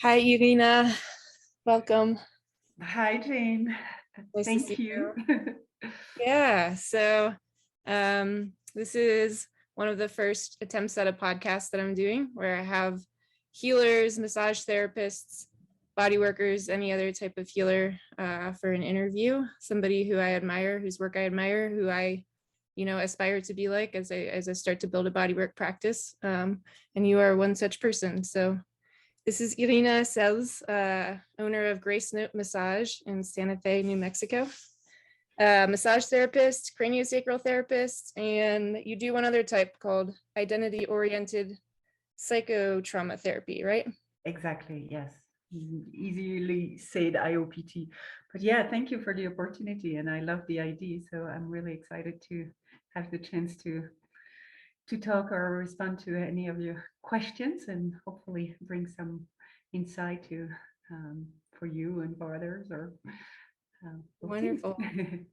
Hi, Irina. Welcome. Hi, Jane. Nice to Thank see you. you. Yeah, so this is one of the first attempts at a podcast that I'm doing where I have healers, massage therapists, body workers, any other type of healer for an interview. Somebody who I admire, whose work I admire, who I aspire to be like as I start to build a bodywork practice. And you are one such person. So this is Irina Sels, owner of Grace Note Massage in Santa Fe, New Mexico. Massage therapist, craniosacral therapist, and you do one other type called identity-oriented psychotrauma therapy, right? Exactly, yes. Easily said IOPT. But yeah, thank you for the opportunity. And I love the idea. So I'm really excited to have the chance to talk or respond to any of your questions and hopefully bring some insight to for you and for others or we'll see. Wonderful.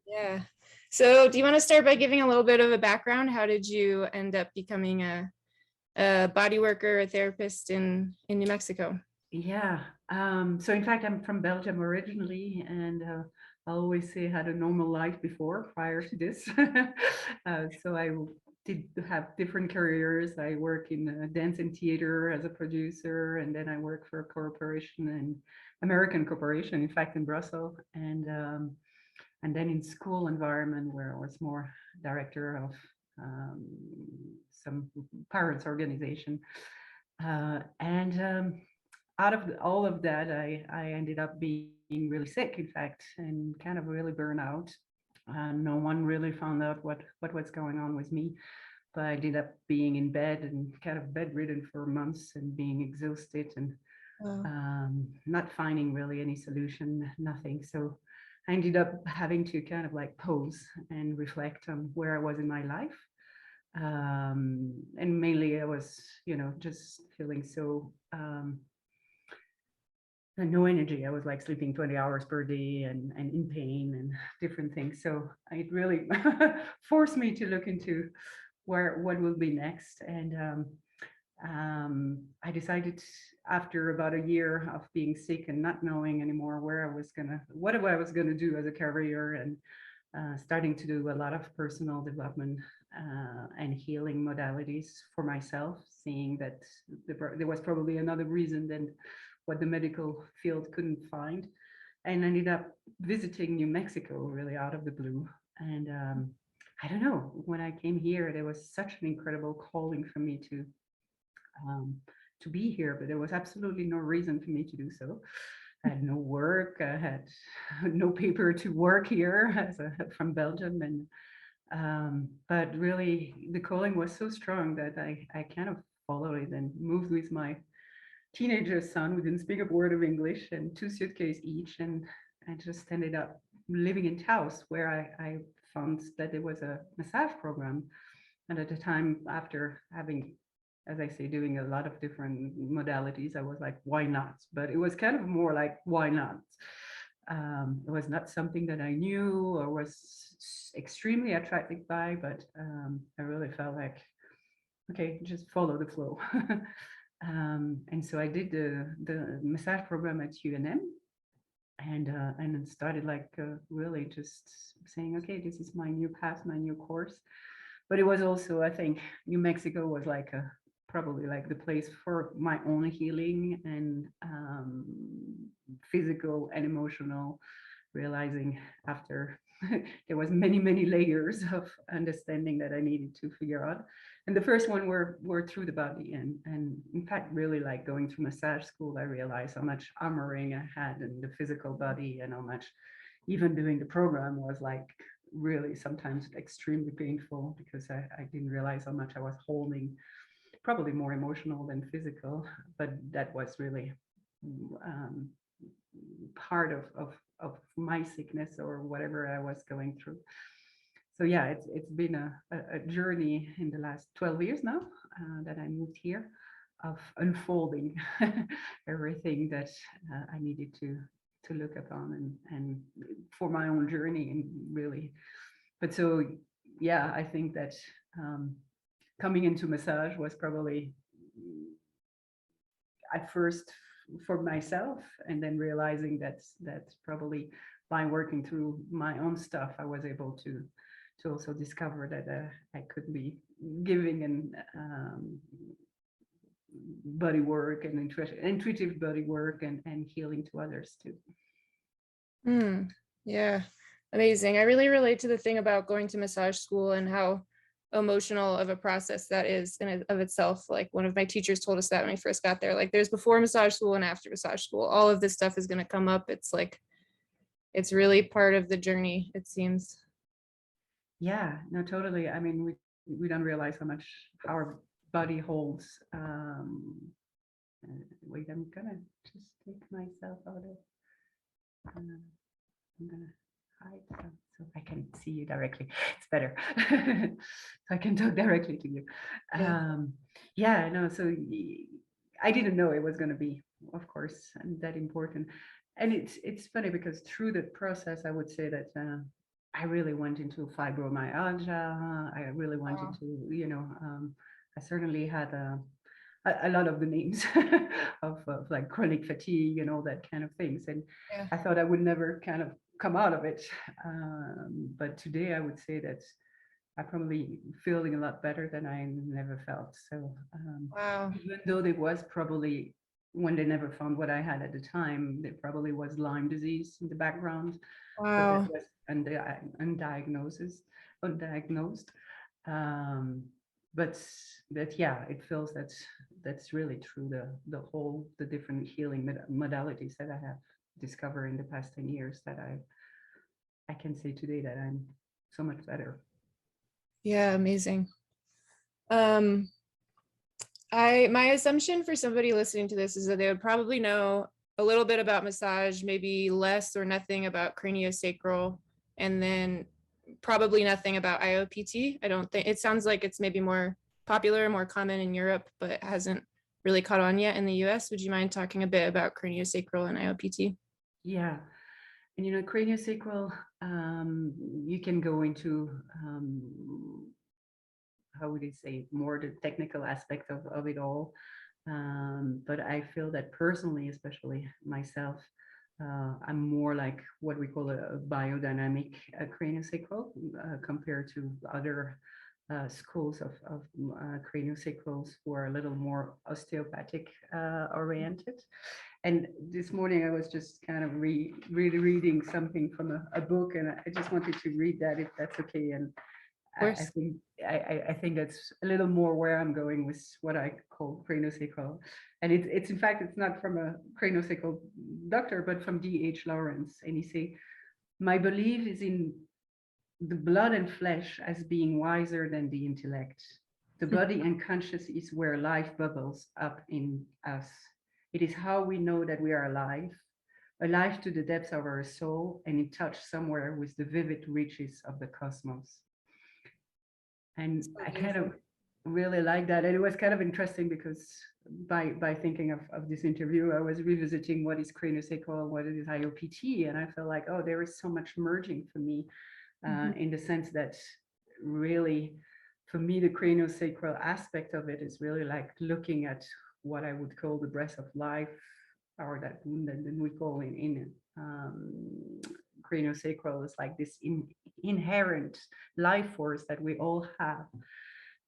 Yeah. So do you want to start by giving a little bit of a background? How did you end up becoming a body worker, a therapist in New Mexico? Yeah. So in fact, I'm from Belgium originally, and I always say I had a normal life before, prior to this. So I did have different careers. I work in dance and theater as a producer, and then I work for a corporation, an American corporation, in fact, in Brussels, and then in school environment where I was more director of um, some parents organization. And out of all of that, I ended up being really sick, in fact, and kind of really burnt out. No one really found out what was going on with me, but I ended up being in bed and kind of bedridden for months and being exhausted and Wow. not finding really any solution, nothing. So I ended up having to kind of like pause and reflect on where I was in my life. And mainly I was, just feeling so no energy. I was like sleeping 20 hours per day and in pain and different things. So it really forced me to look into what will be next. And I decided after about a year of being sick and not knowing anymore what I was gonna do as a career, and starting to do a lot of personal development and healing modalities for myself, seeing that there was probably another reason than what the medical field couldn't find, and ended up visiting New Mexico really out of the blue. And I don't know, when I came here, there was such an incredible calling for me um, to be here, but there was absolutely no reason for me to do so. I had no work, I had no paper to work here from Belgium, and but really the calling was so strong that I kind of followed it and moved with my teenager son who didn't speak a word of English and two suitcases each, and I just ended up living in Taos, where I found that there was a massage program. And at the time, after having, as I say, doing a lot of different modalities, I was like, why not? But it was kind of more like, why not? It was not something that I knew or was extremely attracted by, but I really felt like, okay, just follow the flow. And so I did the massage program at UNM, and then started like really just saying, okay, this is my new path, my new course. But it was also, I think, New Mexico was like probably like the place for my own healing and physical and emotional, realizing after there was many layers of understanding that I needed to figure out. And the first one were through the body, and in fact, really like going through massage school, I realized how much armoring I had in the physical body, and how much even doing the program was like really sometimes extremely painful, because I didn't realize how much I was holding, probably more emotional than physical, but that was really um, part of my sickness or whatever I was going through. So yeah, it's been a journey in the last 12 years now that I moved here, of unfolding everything that I needed to look upon, and for my own journey, and really. But so yeah, I think that coming into massage was probably at first for myself, and then realizing that's probably by working through my own stuff, I was able to also discover that I could be giving and body work and intuitive body work and healing to others too. Yeah, amazing. I really relate to the thing about going to massage school and how emotional of a process that is in of itself. Like one of my teachers told us that when we first got there, like there's before massage school and after massage school. All of this stuff is going to come up. It's like, it's really part of the journey, it seems. Yeah, no, totally. I mean, we don't realize how much our body holds. Wait, I'm gonna just take myself out of. I'm gonna hide so I can see you directly. It's better, so I can talk directly to you. Yeah. Yeah, no. So I didn't know it was going to be, of course, and that important. And it's funny because through the process, I would say that I really went into fibromyalgia. I really went Wow. into, I certainly had a lot of the names of like chronic fatigue and all that kind of things. And Yeah. I thought I would never kind of come out of it. But today I would say that I'm probably feeling a lot better than I never felt. So Wow. even though there was probably, when they never found what I had at the time, there probably was Lyme disease in the background, but that Wow. was undiagnosed. Um, but yeah, it feels that's really true. The different healing modalities that I have discovered in the past 10 years, that I can say today that I'm so much better. Yeah, amazing. Um, my assumption for somebody listening to this is that they would probably know a little bit about massage, maybe less or nothing about craniosacral, and then probably nothing about IOPT. I don't think, it sounds like it's maybe more popular, more common in Europe, but hasn't really caught on yet in the US. Would you mind talking a bit about craniosacral and IOPT? Yeah. And craniosacral, you can go into how would you say, more the technical aspect of it all. But I feel that personally, especially myself, I'm more like what we call a biodynamic craniosacral compared to other schools of craniosacrals who are a little more osteopathic oriented. And this morning I was just kind of really reading something from a book, and I just wanted to read that, if that's okay. And Of I, I course. think I think that's a little more where I'm going with what I call craniosacral. And it's in fact, it's not from a craniosacral doctor, but from D.H. Lawrence. And he say, my belief is in the blood and flesh as being wiser than the intellect. The body and conscious is where life bubbles up in us. It is how we know that we are alive to the depths of our soul, and in touch somewhere with the vivid reaches of the cosmos. And So I kind of beautiful. really like that. And it was kind of interesting because by thinking of this interview, I was revisiting what is craniosacral, what is IOPT, and I felt like, oh, there is so much merging for me in the sense that really, for me, the craniosacral aspect of it is really like looking at what I would call the breath of life, or that we call in craniosacral is like this inherent life force that we all have.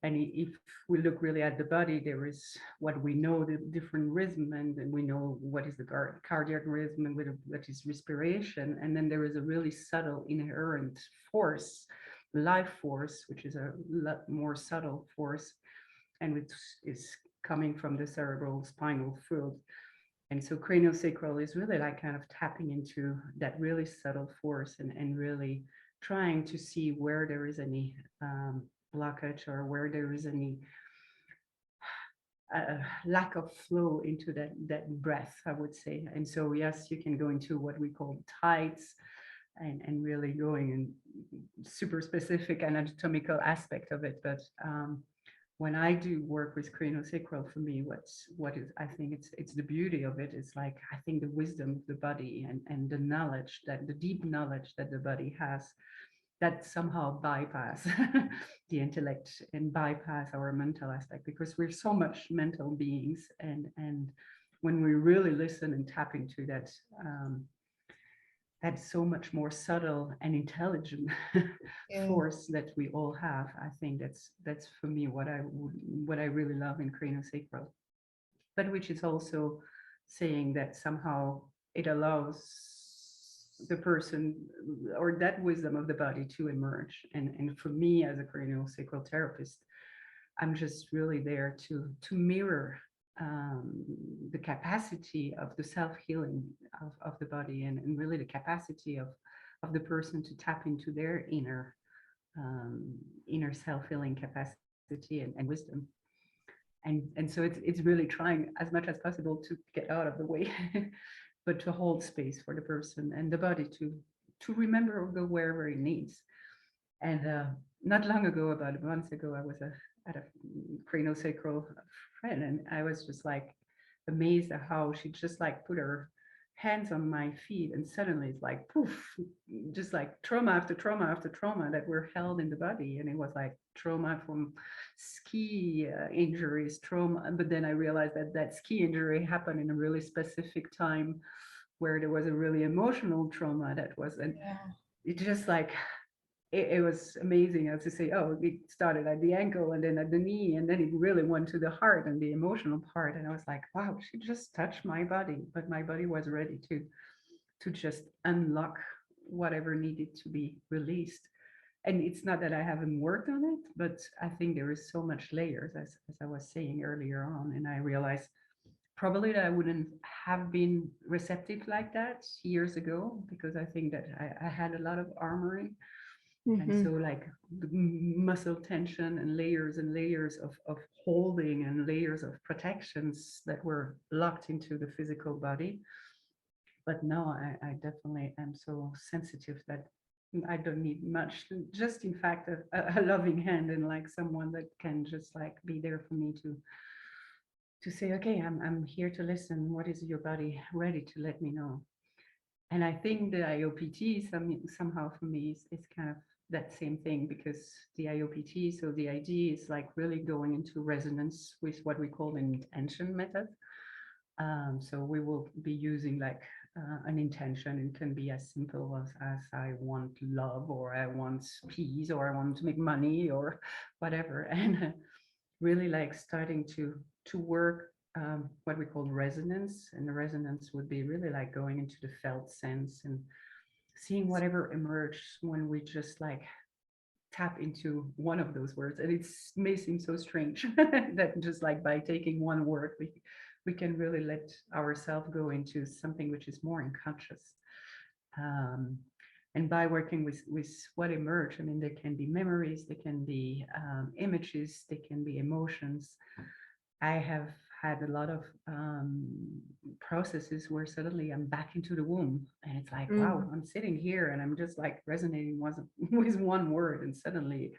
And if we look really at the body, there is what we know, the different rhythm, and we know what is the cardiac rhythm and what is respiration. And then there is a really subtle inherent force, life force, which is a lot more subtle force, and which is coming from the cerebral spinal fluid. And so craniosacral is really like kind of tapping into that really subtle force, and really trying to see where there is any blockage, or where there is any lack of flow into that breath, I would say. And so yes, you can go into what we call tides, and really going in super specific anatomical aspect of it. But when I do work with craniosacral, for me, what is, I think it's the beauty of it is like, I think the wisdom of the body, and the knowledge, that the deep knowledge that the body has, that somehow bypass the intellect and bypass our mental aspect, because we're so much mental beings, and when we really listen and tap into that, that's so much more subtle and intelligent Yeah. force that we all have. I think that's for me what I really love in craniosacral, but which is also saying that somehow it allows the person or that wisdom of the body to emerge. And for me as a craniosacral therapist, I'm just really there to mirror the capacity of the self-healing of the body, and really the capacity of the person to tap into their inner self-healing capacity and wisdom. And so it's really trying as much as possible to get out of the way, but to hold space for the person and the body to remember or go wherever it needs. And not long ago, about a month ago, I was at a craniosacral friend, and I was just like amazed at how she just like put her hands on my feet, and suddenly it's like poof, just like trauma after trauma after trauma that were held in the body. And it was like trauma from ski injuries, trauma. But then I realized that that ski injury happened in a really specific time where there was a really emotional trauma that was, and Yeah. it just like it was amazing as to say, oh, it started at the ankle and then at the knee, and then it really went to the heart and the emotional part. And I was like, wow, she just touched my body, but my body was ready to just unlock whatever needed to be released. And it's not that I haven't worked on it, but I think there is so much layers, as I was saying earlier on. And I realized probably that I wouldn't have been receptive like that years ago, because I think that I had a lot of armoring. And Hmm. so like the muscle tension and layers of holding and layers of protections that were locked into the physical body. But now I definitely am so sensitive that I don't need much, just in fact a loving hand, and like someone that can just like be there for me to say, okay, I'm here to listen. What is your body ready to let me know? And I think the IOPT somehow for me is kind of that same thing, because the IOPT, so the idea is like really going into resonance with what we call an intention method. So we will be using like an intention. It can be as simple as I want love, or I want peace, or I want to make money, or whatever. And really like starting to work what we call resonance. And the resonance would be really like going into the felt sense and seeing whatever emerges when we just like tap into one of those words. And it may seem so strange that just like by taking one word, we can really let ourselves go into something which is more unconscious. Um, and by working with what emerge, I mean, there can be memories, there can be images, there can be emotions. I have had a lot of processes where suddenly I'm back into the womb, and it's like, wow, Mm. I'm sitting here and I'm just like resonating with one word, and suddenly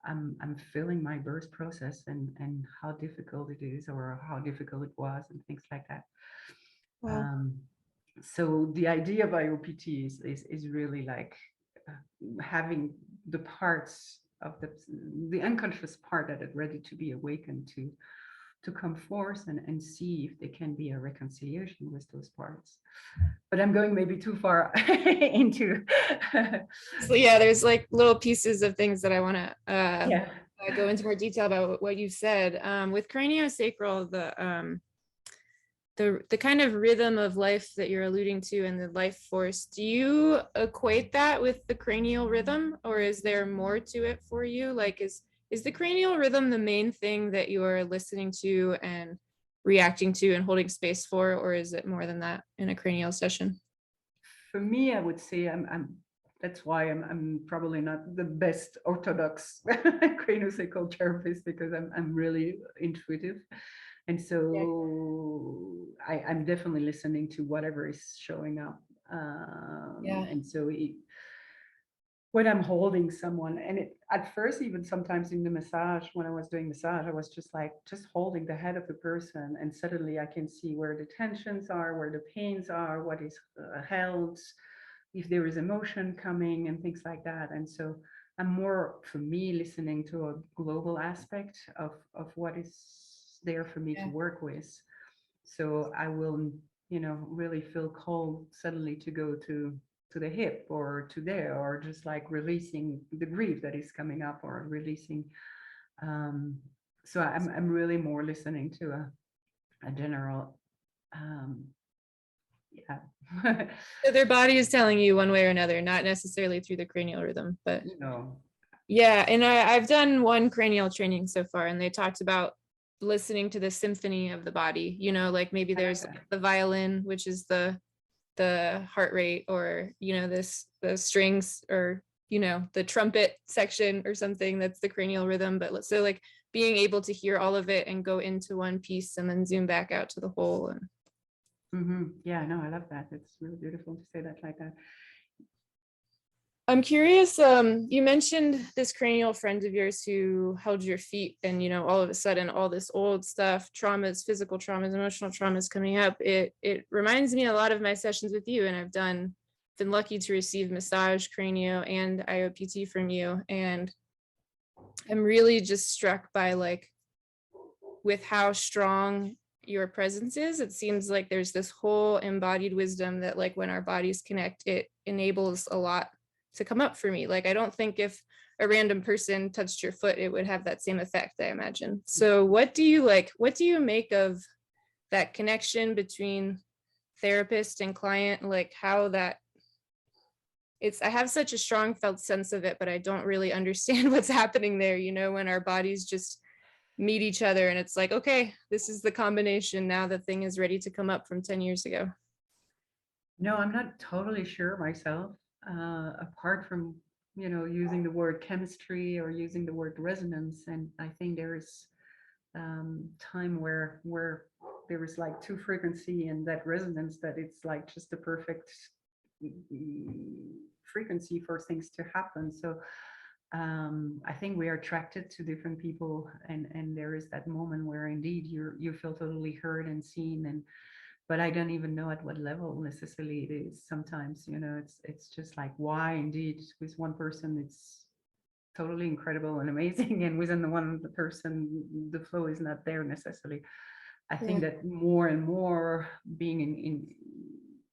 I'm feeling my birth process and how difficult it is, or how difficult it was, and things like that. Wow. Um, so the idea of IOPT is really like having the parts of the unconscious part that are ready to be awakened to come forth and see if there can be a reconciliation with those parts. But I'm going maybe too far into So yeah, there's like little pieces of things that I want to yeah. go into more detail about what you said. With craniosacral, the kind of rhythm of life that you're alluding to and the life force, do you equate that with the cranial rhythm, or is there more to it for you? Like is the cranial rhythm the main thing that you're listening to and reacting to and holding space for, or is it more than that in a cranial session? For me, I would say I'm that's why I'm probably not the best orthodox craniosacral therapist, because I'm really intuitive. And Yeah. so I'm definitely listening to whatever is showing up. Yeah. And so when I'm holding someone, and at first, even sometimes in the massage, when I was doing massage, I was just like, just holding the head of the person. And suddenly I can see where the tensions are, where the pains are, what is held, if there is emotion coming and things like that. And so I'm more, for me, listening to a global aspect of what is there for me to Yeah. work with. So I will, really feel called suddenly to go to the hip or to there, or just like releasing the grief that is coming up, or releasing. Um, so I'm really more listening to a general, um, yeah, So their body is telling you one way or another, not necessarily through the cranial rhythm, but you know, yeah. And I've done one cranial training so far, and they talked about listening to the symphony of the body, like maybe I like there's that. the violin, which is the heart rate, or the strings, or the trumpet section or something, that's the cranial rhythm. But so like being able to hear all of it and go into one piece and then zoom back out to the whole. And Yeah, no, I love that. It's really beautiful to say that like that. I'm curious, you mentioned this cranial friend of yours who held your feet, and all of a sudden all this old stuff, traumas, physical traumas, emotional traumas coming up. It reminds me a lot of my sessions with you, and I've been lucky to receive massage, cranio, and IOPT from you. And I'm really just struck by like with how strong your presence is. It seems like there's this whole embodied wisdom that like when our bodies connect, it enables a lot to come up for me. Like I don't think if a random person touched your foot, it would have that same effect, I imagine. So what do you make of that connection between therapist and client? Like how that I have such a strong felt sense of it, but I don't really understand what's happening there, when our bodies just meet each other and it's like, okay, this is the combination. Now the thing is ready to come up from 10 years ago. No, I'm not totally sure myself. Apart from, using the word chemistry or using the word resonance, and I think there is time where there is like two frequency and that resonance, that it's like just the perfect frequency for things to happen. So I think we are attracted to different people, and there is that moment where indeed you feel totally heard and seen, and but I don't even know at what level necessarily it is. Sometimes, it's just like why indeed with one person it's totally incredible and amazing, and within the person the flow is not there necessarily. I Yeah. think that more and more being in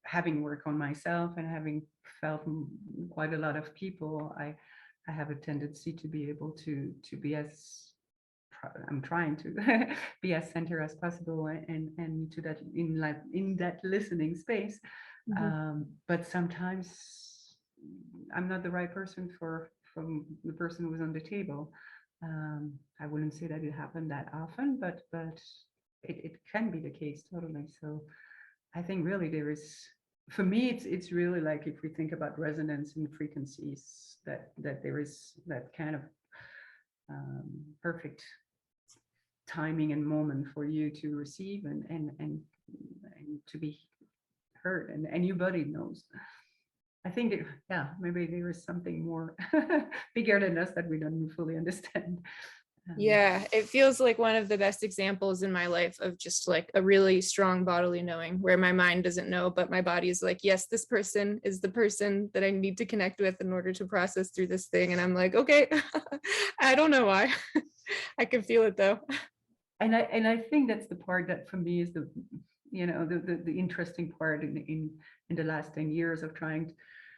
having work on myself and having felt quite a lot of people, I have a tendency to be able to be as I'm trying to be as center as possible, and to that in that listening space. Mhm. But sometimes I'm not the right person from the person who's on the table. I wouldn't say that it happened that often, but it can be the case totally. So I think really there is, for me, it's really like if we think about resonance and frequencies, that there is that kind of perfect timing and moment for you to receive and to be heard, and your body knows. I think yeah, maybe there is something more bigger than us that we don't fully understand. Yeah, it feels like one of the best examples in my life of just like a really strong bodily knowing where my mind doesn't know, but my body is like, yes, this person is the person that I need to connect with in order to process through this thing. And I'm like, okay, I don't know why. I can feel it though. And I think that's the part that for me is the interesting part in the last 10 years of trying to,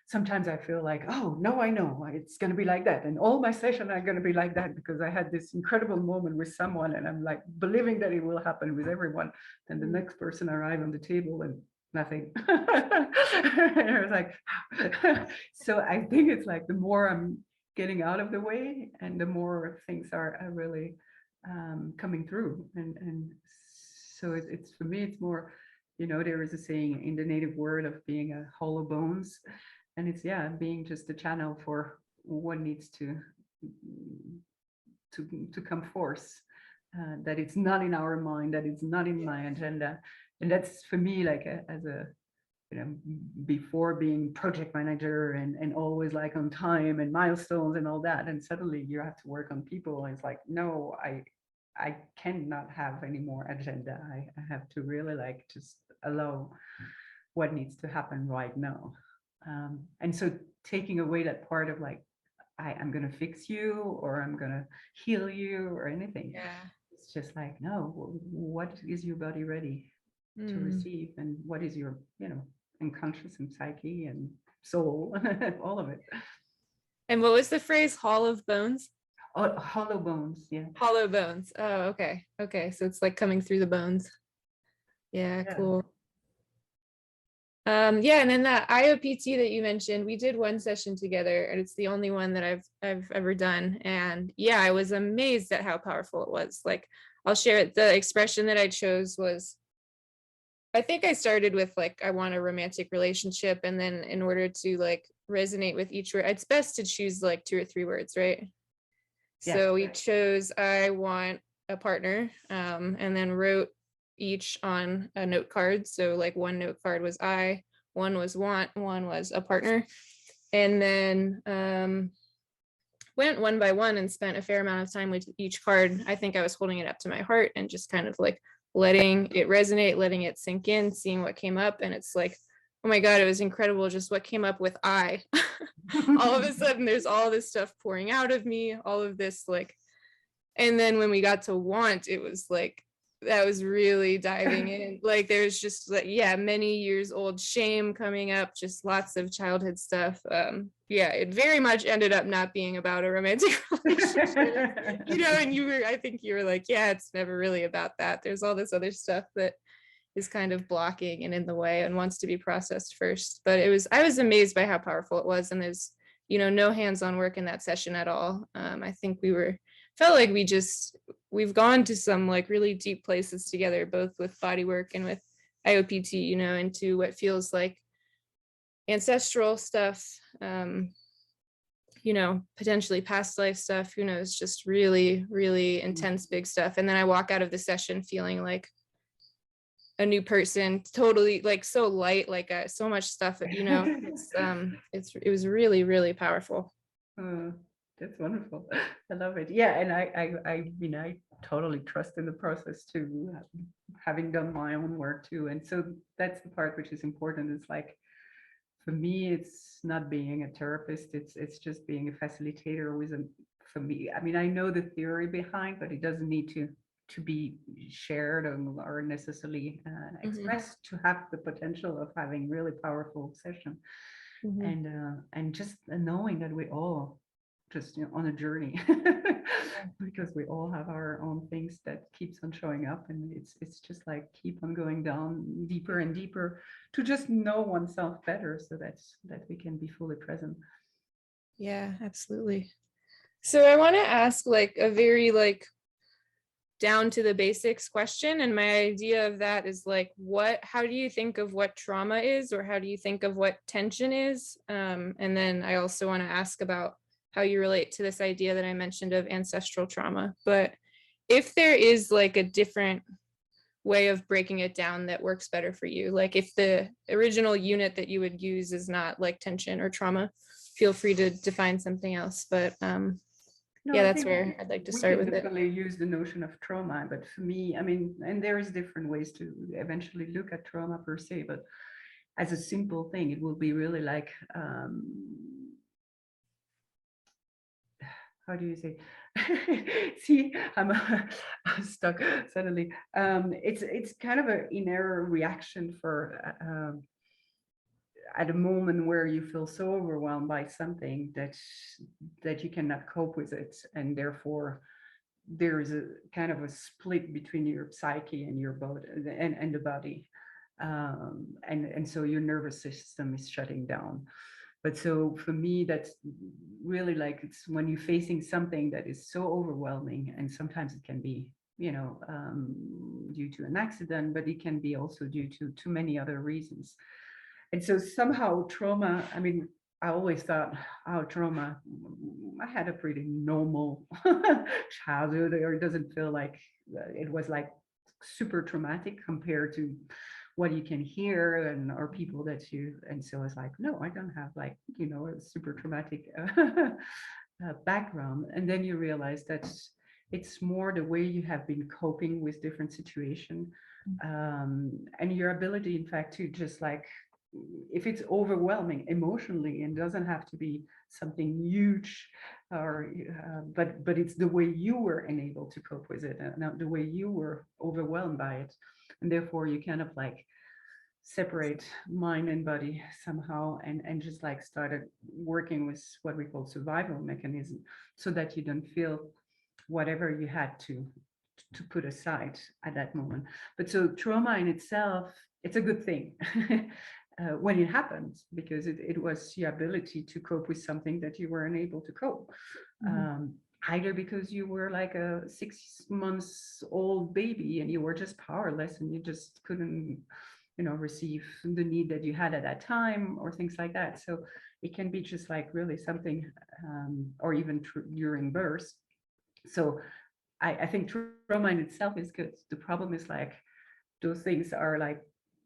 sometimes I feel like, oh no, I know it's going to be like that, and all my sessions are going to be like that because I had this incredible moment with someone, and I'm like believing that it will happen with everyone, and the next person arrive on the table and nothing. And I was like so I think it's like the more I'm getting out of the way, and the more things are really coming through, and so it's for me it's more, there is a saying in the native word of being a hollow bones, and it's yeah, being just a channel for what needs to come forth, that it's not in our mind, that it's not in my agenda. And that's for me like as a, before being project manager and always like on time and milestones and all that, and suddenly you have to work on people, and it's like no, I cannot have any more agenda. I have to really like just allow what needs to happen right now. And so taking away that part of like I'm gonna fix you or I'm gonna heal you or anything. Yeah. It's just like no, what is your body ready? to receive, and what is your, unconscious and psyche and soul, all of it. And what was the phrase? Hall of Bones? Oh, hollow bones, yeah. Hollow bones. Oh, okay. Okay. So it's like coming through the bones. Yeah, cool. Yeah, and then that IOPT that you mentioned, we did one session together, and it's the only one that I've ever done. And yeah, I was amazed at how powerful it was. Like, I'll share it. The expression that I chose was, I think I started with like, I want a romantic relationship, and then in order to like resonate with each word, it's best to choose like 2 or 3 words, right? Yeah. So we chose, I want a partner, and then wrote each on a note card. So like one note card was I, one was want, one was a partner. And then went one by one and spent a fair amount of time with each card. I think I was holding it up to my heart and just kind of like letting it resonate, letting it sink in, seeing what came up. And it's like, oh my God, it was incredible just what came up with I. All of a sudden, there's all this stuff pouring out of me, all of this like, and then when we got to want, it was like, that was really diving in. Like there's just like, yeah, many years old shame coming up, just lots of childhood stuff. Yeah, it very much ended up not being about a romantic relationship, and I think you were like, yeah, it's never really about that. There's all this other stuff that is kind of blocking and in the way and wants to be processed first. But I was amazed by how powerful it was. And there's, no hands-on work in that session at all. I think felt like we've gone to some like really deep places together, both with bodywork and with IOPT, into what feels like ancestral stuff, potentially past life stuff, who knows, just really, really intense, big stuff. And then I walk out of the session feeling like a new person, totally like so light, like so much stuff, it was really, really powerful. That's wonderful. I love it. Yeah, and I totally trust in the process too, having done my own work too. And so that's the part which is important. It's like, for me, it's not being a therapist. It's just being a facilitator for me. I mean, I know the theory behind, but it doesn't need to be shared or necessarily expressed to have the potential of having really powerful session. And just knowing that we all just on a journey because we all have our own things that keeps on showing up, and it's just like keep on going down deeper and deeper to just know oneself better, so that we can be fully present. Yeah, absolutely. So I want to ask like a very like down to the basics question, and my idea of that is like, how do you think of what trauma is, or how do you think of what tension is? And then I also want to ask about how you relate to this idea that I mentioned of ancestral trauma. But if there is like a different way of breaking it down that works better for you, like if the original unit that you would use is not like tension or trauma, feel free to define something else. But no, yeah, that's where I'd like to start with it. We can definitely use the notion of trauma, but for me, I mean, and there is different ways to eventually look at trauma per se, but as a simple thing, it will be really like, how do you say? See, I'm stuck suddenly. It's kind of an inner reaction for at a moment where you feel so overwhelmed by something that you cannot cope with it, and therefore there is a kind of a split between your psyche and your body and the body, and so your nervous system is shutting down. But so for me, that's really like, it's when you're facing something that is so overwhelming, and sometimes it can be, due to an accident, but it can be also due to many other reasons. And so somehow trauma, I mean, I always thought, oh, trauma, I had a pretty normal childhood, or it doesn't feel like it was like super traumatic compared to what you can hear or people that you, and so it's like, no, I don't have like, a super traumatic background. And then you realize that it's more the way you have been coping with different situations, and your ability, in fact, to just like, if it's overwhelming emotionally, and doesn't have to be something huge, or but it's the way you were unable to cope with it, and the way you were overwhelmed by it. and therefore you kind of like separate mind and body somehow, and just like started working with what we call survival mechanism, so that you don't feel whatever you had to put aside at that moment. But so trauma in itself, it's a good thing when it happens, because it was your ability to cope with something that you were unable to cope. Either because you were like a 6 months old baby and you were just powerless and you just couldn't, receive the need that you had at that time, or things like that. So it can be just like really something, or even during birth. So I think trauma in itself is good. The problem is like those things are like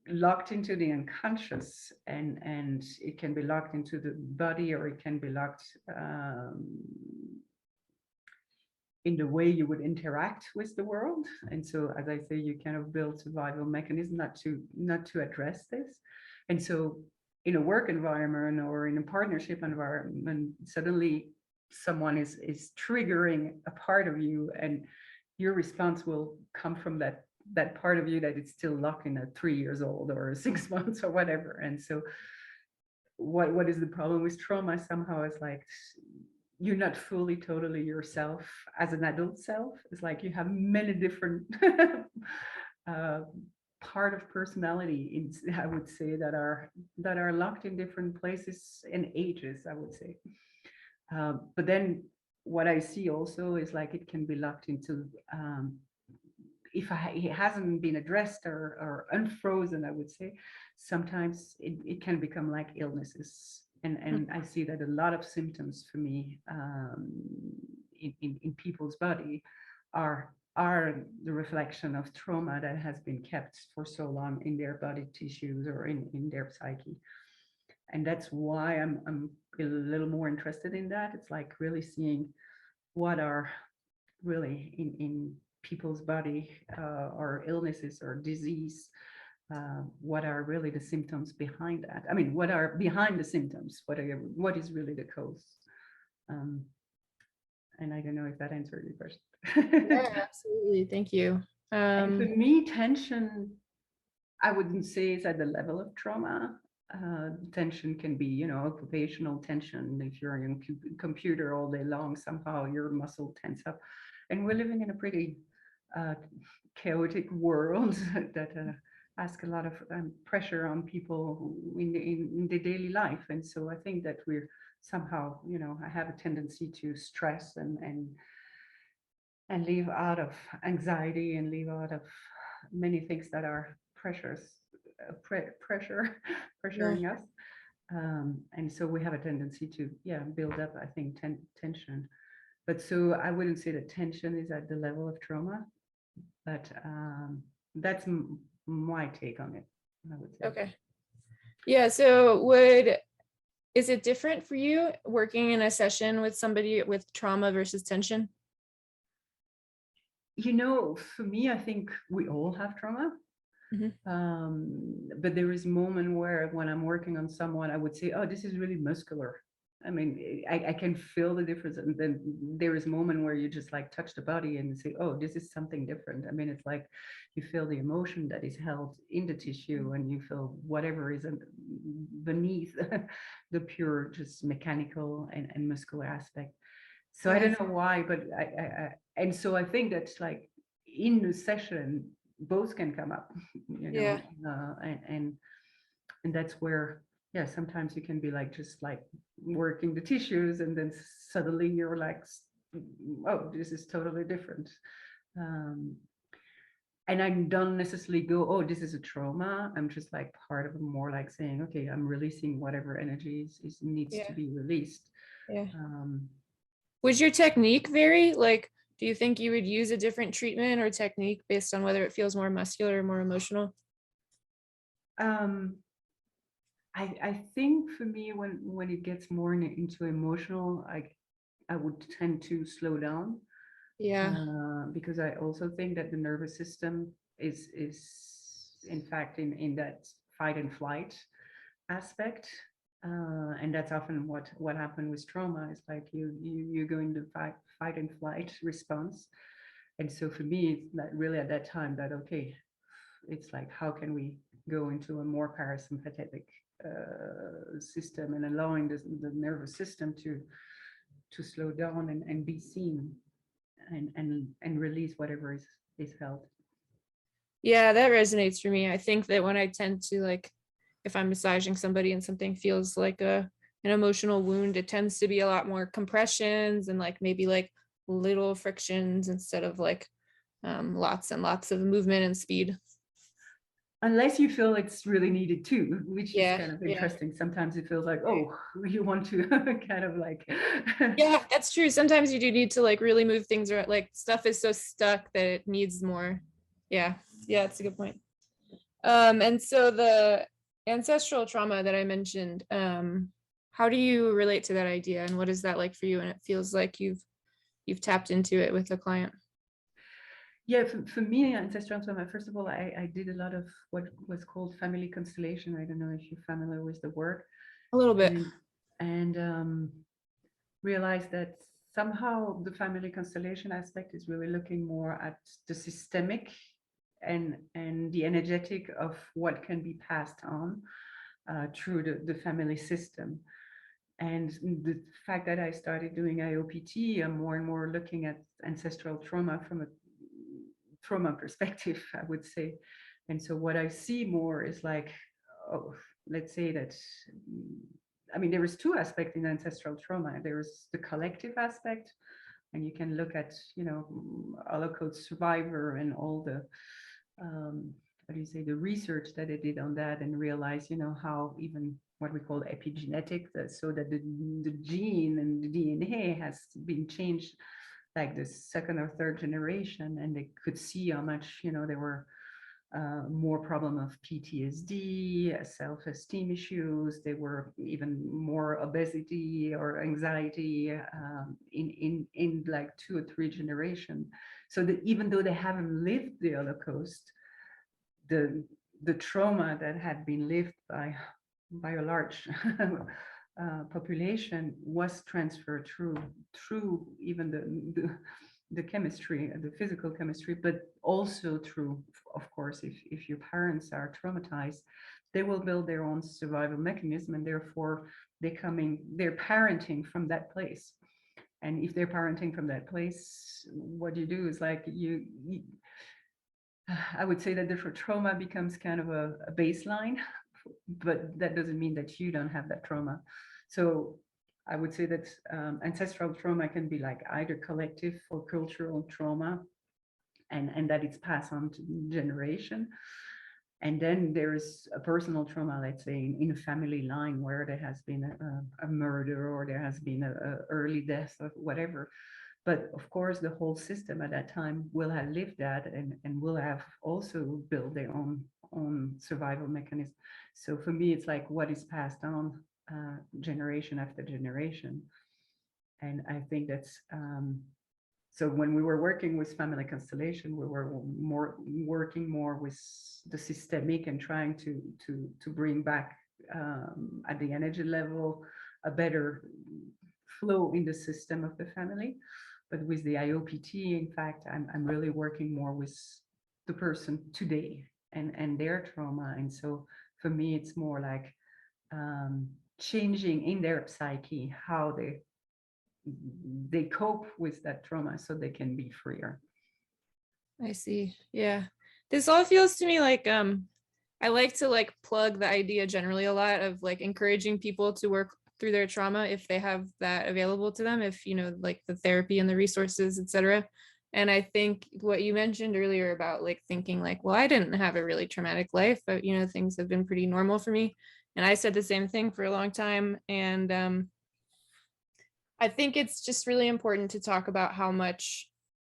locked into the unconscious, and it can be locked into the body, or it can be locked in the way you would interact with the world. And so, as I say, you kind of build survival mechanism not to address this. And so in a work environment or in a partnership environment, suddenly someone is triggering a part of you, and your response will come from that part of you that is still locked in at 3 years old or 6 months or whatever. And so what is the problem with trauma? Somehow it's like you're not fully totally yourself as an adult self. It's like you have many different part of personality, I would say, that are locked in different places and ages, I would say. But then what I see also is like it can be locked into, if it hasn't been addressed or unfrozen, I would say, sometimes it can become like illnesses. And I see that a lot of symptoms for me, in people's body are the reflection of trauma that has been kept for so long in their body tissues or in their psyche. And that's why I'm a little more interested in that. It's like really seeing what are really in people's body, or illnesses or disease, what are really the symptoms behind that. I mean, what are behind the symptoms? What is really the cause? And I don't know if that answered your question. Yeah, absolutely. Thank you. And for me, tension, I wouldn't say is at the level of trauma. Tension can be, occupational tension. If you're on a computer all day long, somehow your muscle tense up. And we're living in a pretty chaotic world that ask a lot of pressure on people in the daily life. And so I think that we're somehow, I have a tendency to stress and leave out of anxiety and leave out of many things that are pressuring us. And so we have a tendency to build up, I think, tension. But so I wouldn't say that tension is at the level of trauma, but that's my take on it, I would say. Okay. Yeah. So is it different for you working in a session with somebody with trauma versus tension? For me, I think we all have trauma. But there is a moment where when I'm working on someone, I would say, oh, this is really muscular. I mean, I can feel the difference. And then there is a moment where you just like touch the body and say, oh, this is something different. I mean, it's like you feel the emotion that is held in the tissue, and you feel whatever is beneath the pure, just mechanical and muscular aspect. So I don't know why, but and so I think that's like in the session, both can come up, and that's where, sometimes you can be like just like working the tissues, and then suddenly you're like, oh, this is totally different. And I don't necessarily go, oh, this is a trauma. I'm just like part of more like saying, okay, I'm releasing whatever energy needs to be released. Yeah. Would your technique vary? Like, do you think you would use a different treatment or technique based on whether it feels more muscular or more emotional? I think for me, when it gets more into emotional, I would tend to slow down. Yeah. Because I also think that the nervous system is in fact in that fight and flight aspect. And that's often what happened with trauma, is like you go into fight and flight response. And so for me, it's not really at that time that, okay, it's like, how can we go into a more parasympathetic system and allowing the nervous system to slow down and be seen and release whatever is held. Yeah, that resonates for me. I think that when I tend to like, if I'm massaging somebody and something feels like an emotional wound, it tends to be a lot more compressions and like maybe like little frictions instead of like lots and lots of movement and speed. Unless you feel it's really needed too, which is Yeah, kind of yeah. interesting. Sometimes it feels like, oh, you want to kind of like. Yeah, that's true. Sometimes you do need to like really move things around. Like stuff is so stuck that it needs more. Yeah, yeah, that's a good point. And so the ancestral trauma that I mentioned, how do you relate to that idea, and what is that like for you? And it feels like you've tapped into it with the client. Yeah, for me, ancestral trauma, first of all, I did a lot of what was called family constellation. I don't know if you're familiar with the work. A little bit. And realized that somehow the family constellation aspect is really looking more at the systemic and the energetic of what can be passed on through the family system. And the fact that I started doing IOPT, I'm more and more looking at ancestral trauma from a trauma perspective, I would say. And so what I see more is like, oh, let's say that, I mean, there is two aspects in ancestral trauma. There's the collective aspect, and you can look at, Holocaust survivor and all the, what do you say, the research that they did on that, and realize, how even what we call epigenetic, so that the gene and the DNA has been changed like the second or third generation, and they could see how much, there were more problem of PTSD, self-esteem issues. There were even more obesity or anxiety in like 2 or 3 generations. So that even though they haven't lived the Holocaust, the trauma that had been lived by a large population was transferred through even the chemistry, the physical chemistry, but also through, of course, if your parents are traumatized, they will build their own survival mechanism, and therefore they're parenting from that place. And if they're parenting from that place, what you do is like I would say that the trauma becomes kind of a baseline, but that doesn't mean that you don't have that trauma. So I would say that ancestral trauma can be like either collective or cultural trauma, and that it's passed on to generation. And then there is a personal trauma, let's say in a family line where there has been a murder, or there has been a early death of whatever. But of course, the whole system at that time will have lived that, and will have also built their own survival mechanism. So for me, it's like what is passed on generation after generation. And I think that's so when we were working with family constellation, we were working more with the systemic and trying to bring back at the energy level a better flow in the system of the family. But with the IOPT, in fact, I'm really working more with the person today and their trauma. And so for me, it's more like changing in their psyche how they cope with that trauma so they can be freer. I see. Yeah. This all feels to me like I like to like plug the idea generally a lot of like encouraging people to work through their trauma if they have that available to them, if like the therapy and the resources, etc. And I think what you mentioned earlier about like thinking like, well, I didn't have a really traumatic life, but things have been pretty normal for me. And I said the same thing for a long time. And I think it's just really important to talk about how much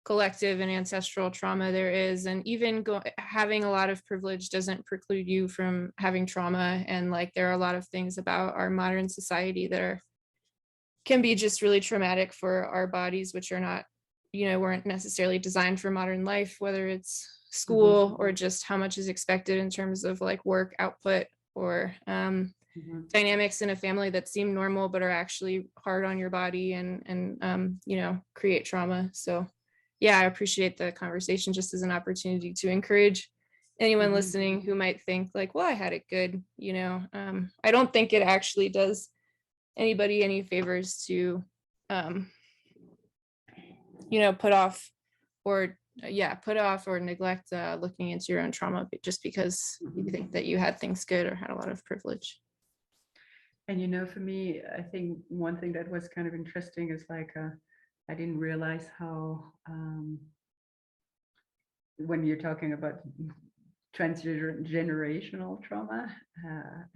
collective and ancestral trauma there is, and even having a lot of privilege doesn't preclude you from having trauma. And like there are a lot of things about our modern society that can be just really traumatic for our bodies, which are not, weren't necessarily designed for modern life, whether it's school or just how much is expected in terms of like work output, or dynamics in a family that seem normal but are actually hard on your body and create trauma. So yeah, I appreciate the conversation just as an opportunity to encourage anyone Mhm. listening who might think like, well, I had it good, I don't think it actually does anybody any favors to, um, put off or neglect looking into your own trauma just because you think that you had things good or had a lot of privilege. And for me, I think one thing that was kind of interesting is like I didn't realize how when you're talking about transgenerational trauma,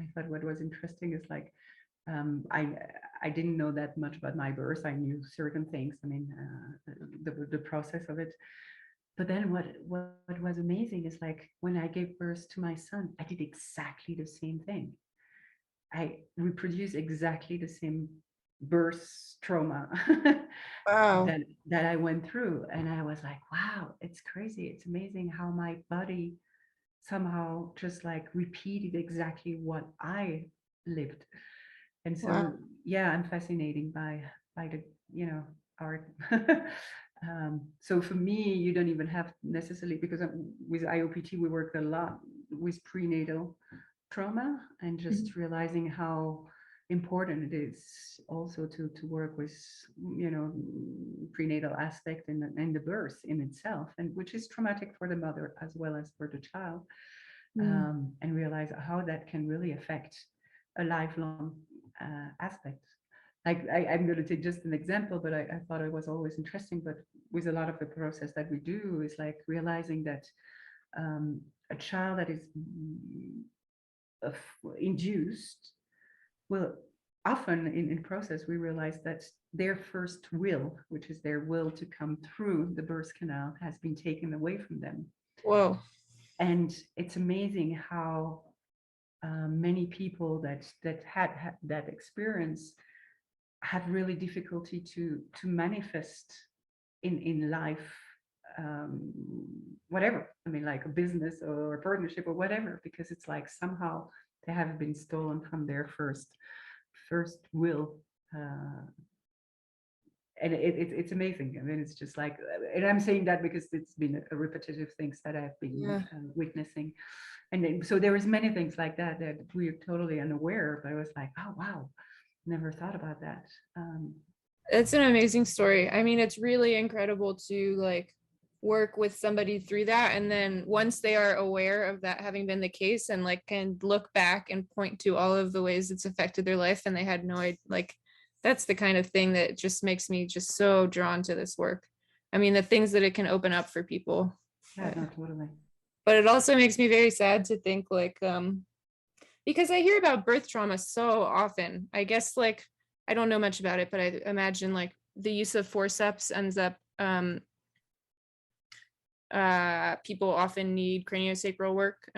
I thought what was interesting is like I didn't know that much about my birth. I knew certain things. I mean, the process of it. But then what was amazing is like when I gave birth to my son, I did exactly the same thing. I reproduced exactly the same birth trauma Wow. that I went through, and I was like, wow, it's crazy. It's amazing how my body somehow just like repeated exactly what I lived. And Wow. so yeah, I'm fascinated by the art. So for me, you don't even have necessarily, because with IOPT we work a lot with prenatal trauma, and Mhm. just realizing how important it is also to work with prenatal aspect and the birth in itself, and which is traumatic for the mother as well as for the child, Mm. and realize how that can really affect a lifelong aspect. Like I'm going to take just an example, but I thought it was always interesting. But with a lot of the process that we do is like realizing that a child that is induced, well, often in process we realize that their first will, which is their will to come through the birth canal, has been taken away from them. Whoa. And it's amazing how many people that had that experience have really difficulty to manifest in life, um, whatever. I mean, like a business or a partnership or whatever, because it's like somehow they have been stolen from their first will. Uh, and it's amazing. I mean, it's just like, and I'm saying that because it's been a repetitive things that I've been Yeah. witnessing. And then, so there was many things like that that we're totally unaware of. But I was like, oh wow, never thought about that. It's an amazing story. I mean, it's really incredible to like work with somebody through that. And then once they are aware of that having been the case and like can look back and point to all of the ways it's affected their life and they had no idea, like that's the kind of thing that just makes me just so drawn to this work. I mean, the things that it can open up for people. Yeah, no, totally. But it also makes me very sad to think like, because I hear about birth trauma so often. I guess like I don't know much about it, but I imagine like the use of forceps ends up people often need craniosacral work,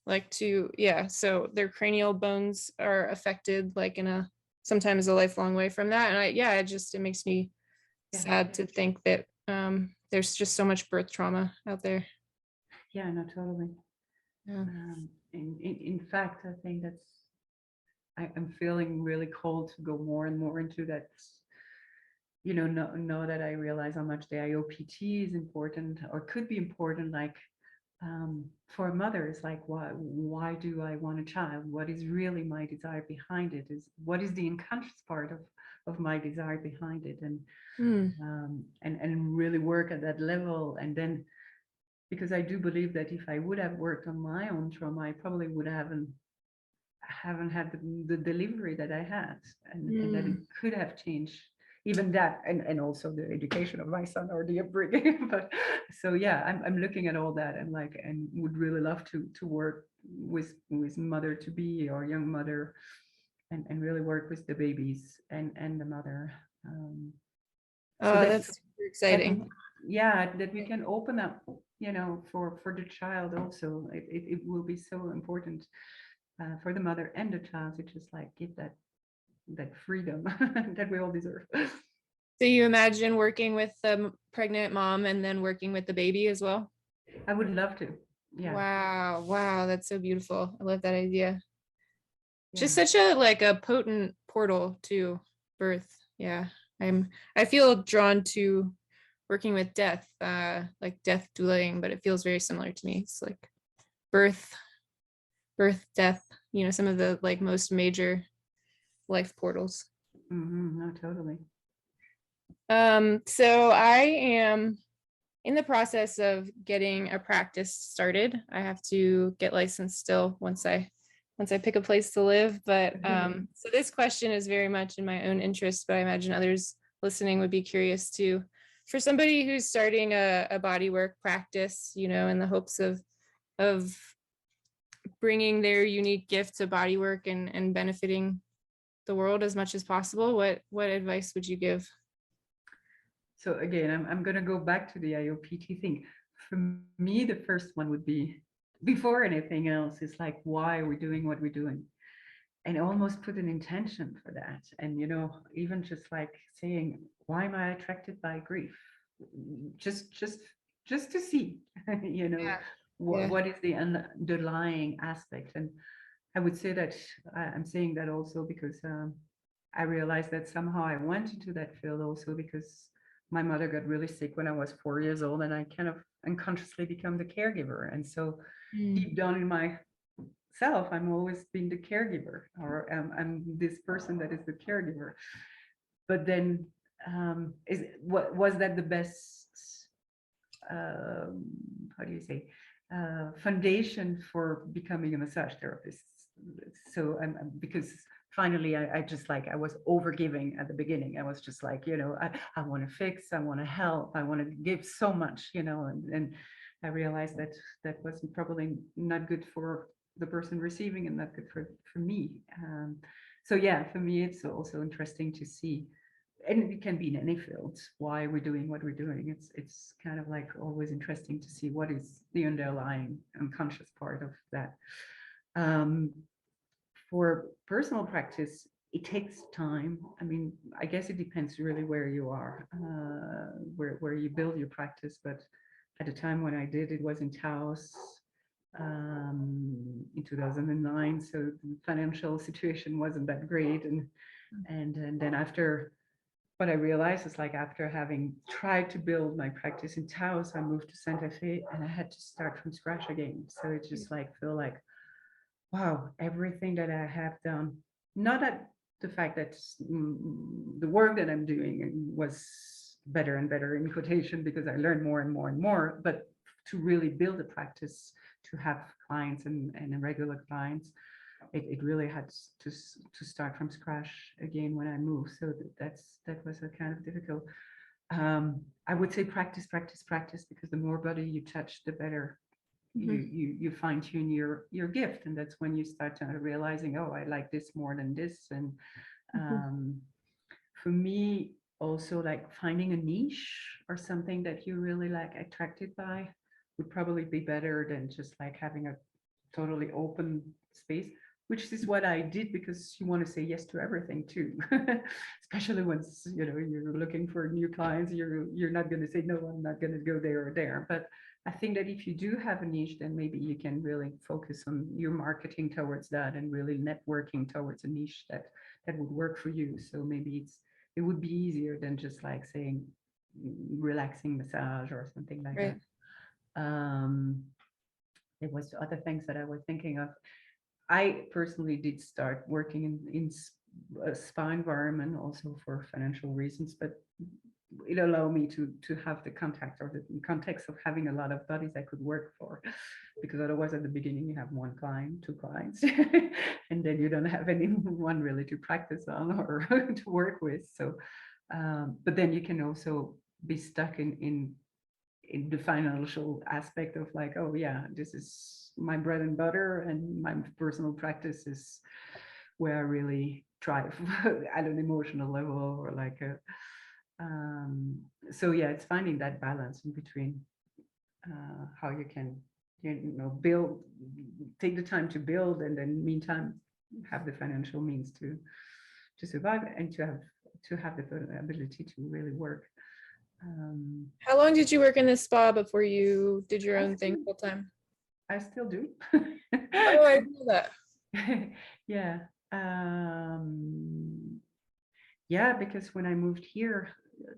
like to so their cranial bones are affected like in a sometimes a lifelong way from that. And it makes me Yeah, sad to think that there's just so much birth trauma out there. yeah, no, totally. Yeah. In fact, I think I'm feeling really called to go more and more into that. Know that I realize how much the IOPT is important or could be important. Like for mothers, like why do I want a child? What is really my desire behind it? Is what is the unconscious part of my desire behind it? Mm. And really work at that level. And then, because I do believe that if I would have worked on my own trauma, I probably would haven't had the delivery that I had, and that it Mm. could have changed even that, and also the education of my son or the upbringing. But so yeah, I'm looking at all that and like, and would really love to work with mother to be or young mother, and really work with the babies and the mother, so Oh, that that's super that we, exciting. yeah, that we can open up, for the child also. It will be so important for the mother and the child to just like give that freedom that we all deserve. So you imagine working with the pregnant mom and then working with the baby as well? I would love to. Yeah, Wow, wow, that's so beautiful. I love that idea. yeah, Just such a like a potent portal to birth. Yeah. I feel drawn to working with death, like death dueling, but it feels very similar to me. It's like birth, death, some of the like most major life portals. No, totally. So I am in the process of getting a practice started. I have to get licensed still once I pick a place to live. But so this question is very much in my own interest, but I imagine others listening would be curious too. For somebody who's starting a bodywork practice, in the hopes of bringing their unique gift to bodywork and benefiting the world as much as possible, what advice would you give? So again, I'm going to go back to the IOPT thing. For me, the first one would be, before anything else, is like, why are we doing what we're doing? And almost put an intention for that. And, even just like saying, why am I attracted by grief? Just to see, Yeah. what is the underlying aspect. And I would say that I'm saying that also because I realized that somehow I went into that field also because my mother got really sick when I was 4 years old, and I kind of unconsciously become the caregiver. And so deep down in myself, I'm always being the caregiver, or I'm this person that is the caregiver. But then, what was that the best? How do you say? Foundation for becoming a massage therapist. So because finally I just like I was overgiving at the beginning. I was just like, I want to fix, I want to help, I want to give so much, and I realized that that was probably not good for the person receiving and not good for me. So yeah, for me it's also interesting to see, and it can be in any field, why we're doing what we're doing. It's kind of like always interesting to see what is the underlying unconscious part of that. Um, for personal practice, it takes time. I mean, I guess it depends really where you are, where you build your practice. But at the time when I did, it was in Taos in 2009. So the financial situation wasn't that great. And then after, what I realized is like after having tried to build my practice in Taos, I moved to Santa Fe and I had to start from scratch again. So it just like feel like, wow, everything that I have done, not that the fact that the work that I'm doing was better and better in quotation because I learned more and more and more, but to really build a practice, to have clients and regular clients, it really had to start from scratch again when I moved. So that was a kind of difficult. I would say practice, practice, practice, because the more body you touch, the better you fine tune your gift, and that's when you start realizing, oh, I like this more than this. And for me, also like finding a niche or something that you really like attracted by would probably be better than just like having a totally open space, which is what I did because you want to say yes to everything too. Especially once you're looking for new clients, you're not going to say no, I'm not going to go there or there. But I think that if you do have a niche, then maybe you can really focus on your marketing towards that and really networking towards a niche that would work for you. So maybe it would be easier than just like saying relaxing massage or something like Right. that. There was other things that I was thinking of. I personally did start working in a spa environment also for financial reasons, but it allowed me to have the contact or the context of having a lot of bodies I could work for, because otherwise at the beginning you have one client, two clients, and then you don't have anyone really to practice on or to work with. So, but then you can also be stuck in the financial aspect of like, oh yeah, this is my bread and butter, and my personal practice is where I really thrive at an emotional level, or like a so yeah, it's finding that balance in between how you can build, take the time to build, and then meantime have the financial means to survive and to have the ability to really work. How long did you work in this spa before you did your I own thing still, full time? I still do. Oh, I know that. Yeah. Yeah, because when I moved here,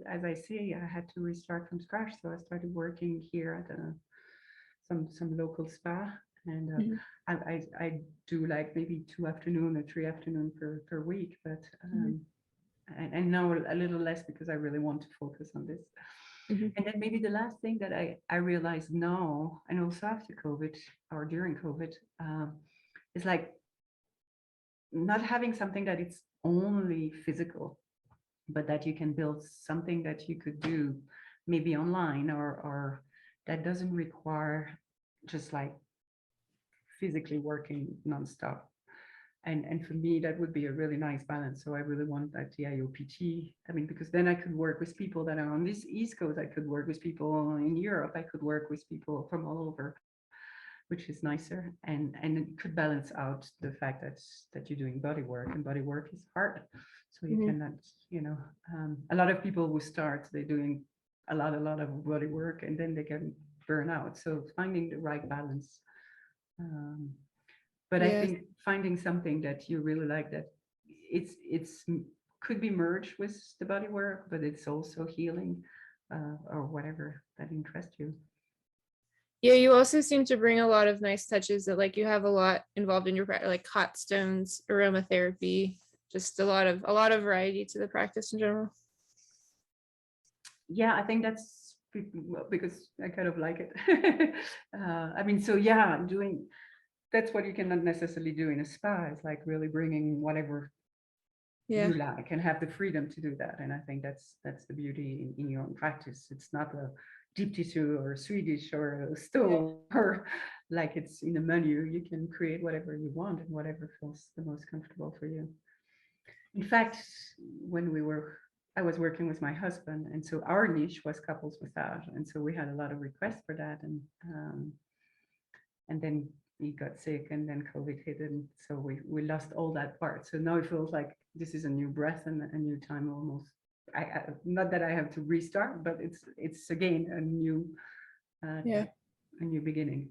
as I say, I had to restart from scratch. So I started working here at some local spa, And Mhm. I do like maybe 2 afternoon or 3 afternoon per week, but Mhm. and now a little less because I really want to focus on this. Mhm. And then maybe the last thing that I realize now, and also after COVID or during COVID, is like not having something that it's only physical, but that you can build something that you could do maybe online, or that doesn't require just like physically working nonstop. And for me, that would be a really nice balance. So I really want that the IOPT. I mean, because then I could work with people that are on this East Coast. I could work with people in Europe. I could work with people from all over, which is nicer. And it could balance out the fact that you're doing body work, and body work is hard. So you Mhm. cannot, you know, a lot of people who start, they're doing a lot of body work, and then they can burn out. So finding the right balance. Um, but I Yeah. think finding something that you really like, that it's could be merged with the body work, but it's also healing, or whatever that interests you. Yeah, you also seem to bring a lot of nice touches that like you have a lot involved in your like hot stones, aromatherapy, just a lot of variety to the practice in general. Yeah, I think that's because I kind of like it. I mean, so yeah, doing that's what you cannot necessarily do in a spa. It's like really bringing whatever Yeah. you like and have the freedom to do that. And I think that's the beauty in your own practice. It's not a deep tissue or Swedish or a Yeah. stone or like it's in a menu. You can create whatever you want and whatever feels the most comfortable for you. In fact, when I was working with my husband, and so our niche was couples massage, and so we had a lot of requests for that, and then he got sick, and then COVID hit, and so we lost all that part. So now it feels like this is a new breath and a new time almost. Not that I have to restart, but it's again uh, Yeah. a new beginning.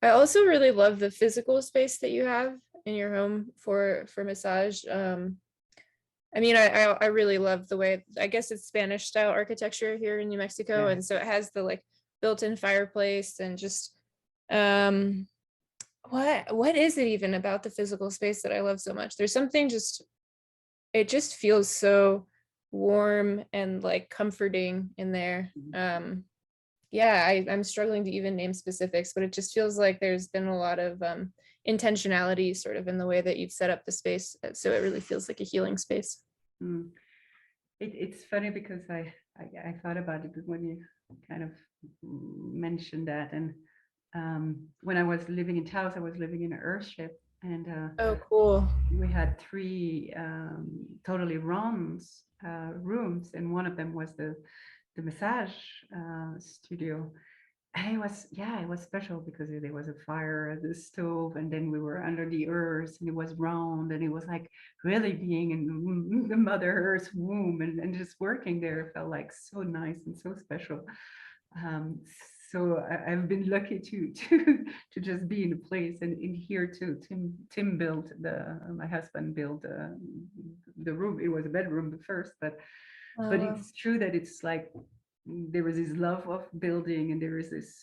I also really love the physical space that you have in your home for massage. I mean, I really love the way, I guess it's Spanish style architecture here in New Mexico, Yeah. and so it has the like built-in fireplace and just um what is it even about the physical space that I love so much? There's something just, it just feels so warm and like comforting in there. Yeah, I'm struggling to even name specifics, but it just feels like there's been a lot of intentionality sort of in the way that you've set up the space. So it really feels like a healing space. Mm. It's funny because I thought about it when you kind of mentioned that, and when I was living in Taos, I was living in an earthship, and Oh, cool. we had three totally rooms, and one of them was the massage studio. And it was special because there was a fire at the stove, and then we were under the earth, and it was round, and it was like really being in the Mother Earth womb, and just working there felt like so nice and so special. Um, so I've been lucky to just be in a place, and in here too. Tim built my husband built the room. It was a bedroom at first, but Wow. it's true that it's like there was this love of building, and there is this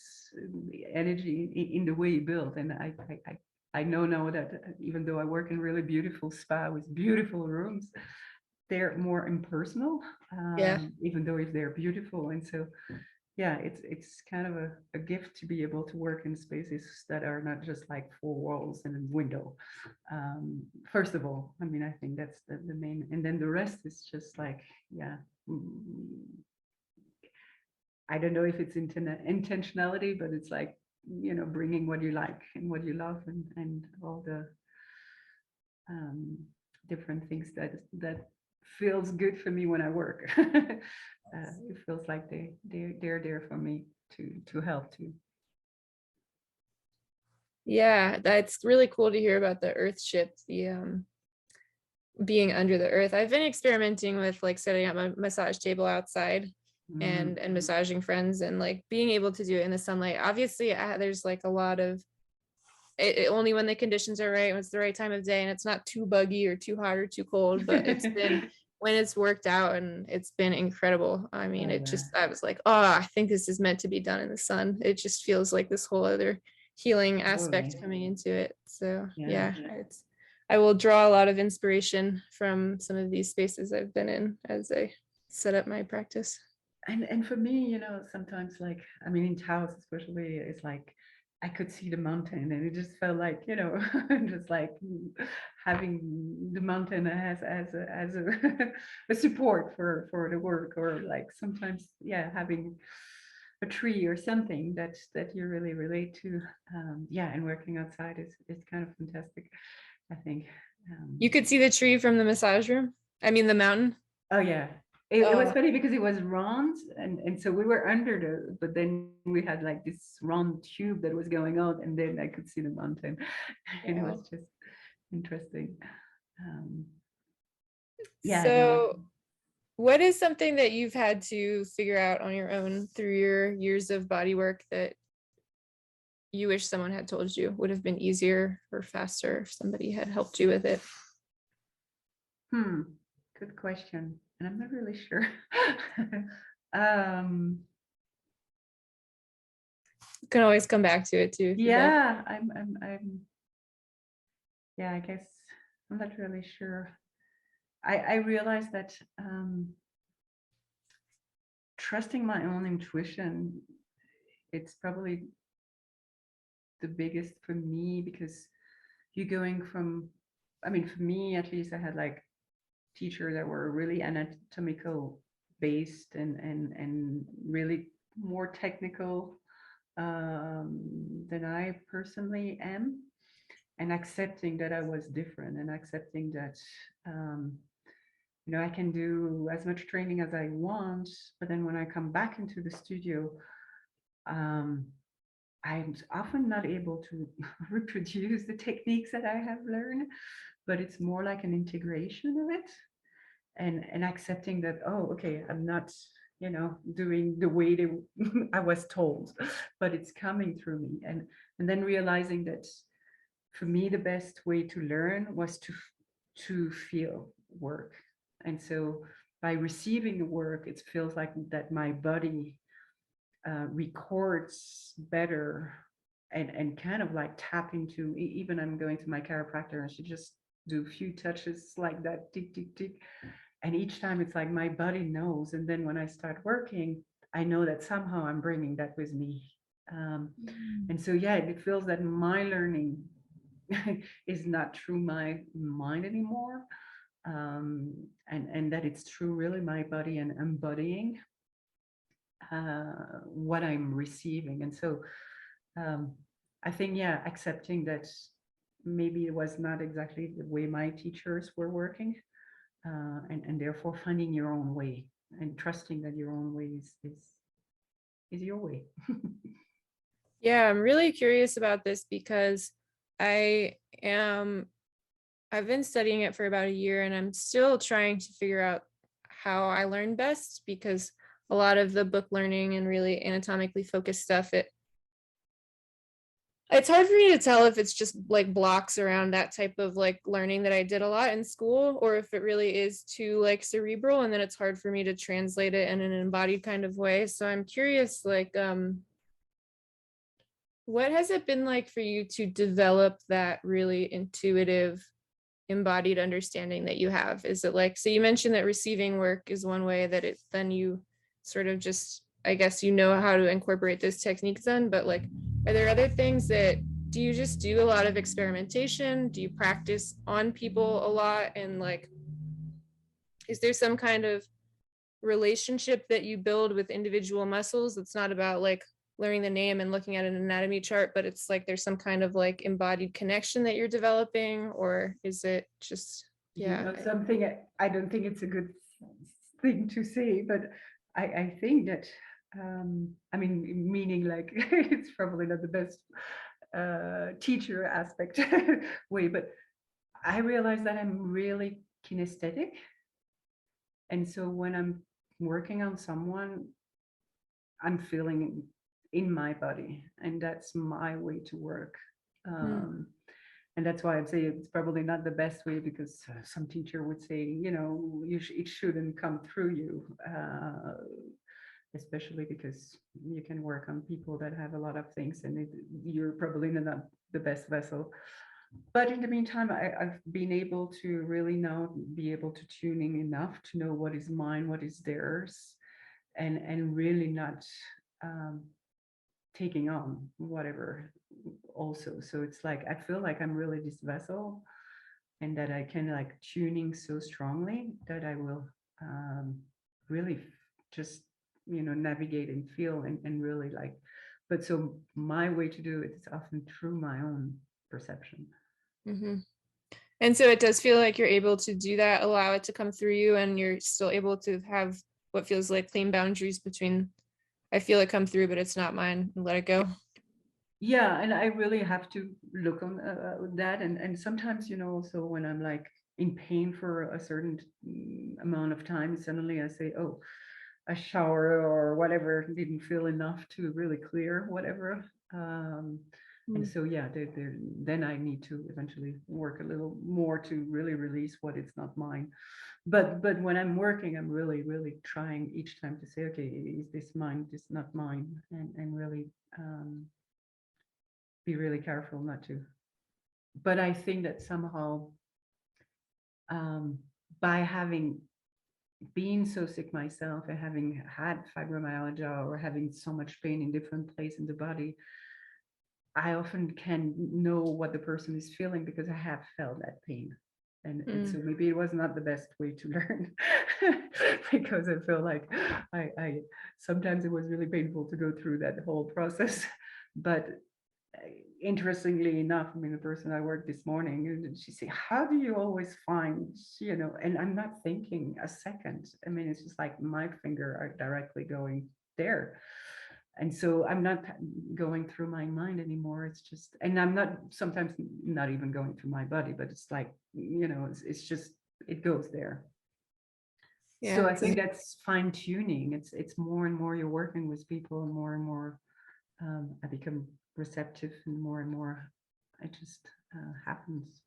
energy in the way you build. And I know now that even though I work in really beautiful spa with beautiful rooms, they're more impersonal, Yeah. even though if they're beautiful. And so yeah, it's kind of a gift to be able to work in spaces that are not just like four walls and a window. First of all, I mean, I think that's the main, and then the rest is just like, yeah, I don't know if it's intentionality, but it's like, bringing what you like and what you love, and all the um, different things that feels good for me when I work. It feels like they're there for me to help too. Yeah, that's really cool to hear about the earth ship, the being under the earth. I've been experimenting with like setting up a massage table outside Mm, and massaging friends and like being able to do it in the sunlight. Obviously, there's like a lot of only when the conditions are right, when it's the right time of day and it's not too buggy or too hot or too cold, but it's been when it's worked out and it's been incredible. I mean, oh it yeah. just, I was like, oh, I think this is meant to be done in the sun. It just feels like this whole other healing aspect Totally. coming into it. So Yeah. yeah, I will draw a lot of inspiration from some of these spaces I've been in as I set up my practice. And for me, sometimes, like, I mean, in Taos especially, it's like I could see the mountain, and it just felt like, just like having the mountain as a a support for the work, or like sometimes, yeah, having a tree or something that you really relate to. Yeah, and working outside is kind of fantastic, I think. You could see the tree from the massage room. I mean, the mountain. Oh yeah. It was Oh, funny because it was round, and so we were under but then we had like this round tube that was going out, and then I could see the mountain. And it was wow. just interesting. Um, yeah, no. So, what is something that you've had to figure out on your own through your years of body work that you wish someone had told you would have been easier or faster if somebody had helped you with it? Good question. And I'm not really sure. um, You can always come back to it too if you don't. yeah, yeah, I guess I'm not really sure. I realized that trusting my own intuition, it's probably the biggest for me, because you're going from, I mean, for me at least, I had like teachers that were really anatomical based, and really more technical than I personally am, and accepting that I was different, and accepting that um, I can do as much training as I want, but then when I come back into the studio, um, I'm often not able to reproduce the techniques that I have learned, but it's more like an integration of it, and accepting that, oh, okay, I'm not, doing the way I was told, but it's coming through me, and then realizing that for me the best way to learn was to feel work, and so by receiving the work, it feels like that my body records better, and kind of like tap into, even I'm going to my chiropractor and she just do a few touches like that, tick tick tick, and each time it's like my body knows, and then when I start working, I know that somehow I'm bringing that with me, um, and so yeah, it feels that my learning is not through my mind anymore, and that it's through really my body and embodying what I'm receiving. And so um, I think, yeah, accepting that maybe it was not exactly the way my teachers were working, and therefore finding your own way and trusting that your own way is your way. Yeah, I'm really curious about this because I am I've been studying it for about a year and I'm still trying to figure out how I learn best, because a lot of the book learning and really anatomically focused stuff, it's hard for me to tell if it's just like blocks around that type of like learning that I did a lot in school, or if it really is too like cerebral, and then it's hard for me to translate it in an embodied kind of way. So I'm curious, like, what has it been like for you to develop that really intuitive embodied understanding that you have? Is it like, so you mentioned that receiving work is one way that it then you sort of just, I guess, how to incorporate those techniques in, but like, are there other things that, do you just do a lot of experimentation? Do you practice on people a lot? And like, is there some kind of relationship that you build with individual muscles that's not about like learning the name and looking at an anatomy chart, but it's like there's some kind of like embodied connection that you're developing? Or is it just, yeah, Something, I don't think it's a good thing to say, but I think that, I mean, meaning like it's probably not the best teacher aspect way, but I realize that I'm really kinesthetic. And so when I'm working on someone, I'm feeling in my body, and that's my way to work. mm, Um, and that's why I'd say it's probably not the best way, because some teacher would say, it shouldn't come through you. especially because you can work on people that have a lot of things, and you're probably not the best vessel. But in the meantime, I've been able to really now be able to tuning enough to know what is mine, what is theirs, and really not taking on whatever also. So it's like I feel like I'm really this vessel, and that I can like tuning so strongly that I will really just navigate and feel and really like. But so my way to do it is often through my own perception. Mm-hmm. And so it does feel like you're able to do that, allow it to come through you, and you're still able to have what feels like clean boundaries between, I feel it come through, but it's not mine, and let it go. Yeah, and I really have to look on that, and sometimes also when I'm like in pain for a certain amount of time, suddenly I say, oh, a shower or whatever didn't feel enough to really clear whatever. And so yeah, then I need to eventually work a little more to really release what it's not mine. But when I'm working, I'm really trying each time to say, okay, is this mine? This not mine, and really be really careful not to. But I think that somehow by having been so sick myself and having had fibromyalgia or having so much pain in different places in the body, I often can know what the person is feeling because I have felt that pain. And so maybe it was not the best way to learn because I feel like I sometimes it was really painful to go through that whole process. But interestingly enough, I mean, the person I worked this morning, she said, how do you always find, and I'm not thinking a second. I mean, it's just like my finger are directly going there. And so I'm not going through my mind anymore. It's just, and I'm not sometimes not even going through my body, but it's like, it's just, it goes there. Yeah. So I think that's fine tuning. It's more and more you're working with people, and more I become receptive, and more it just happens.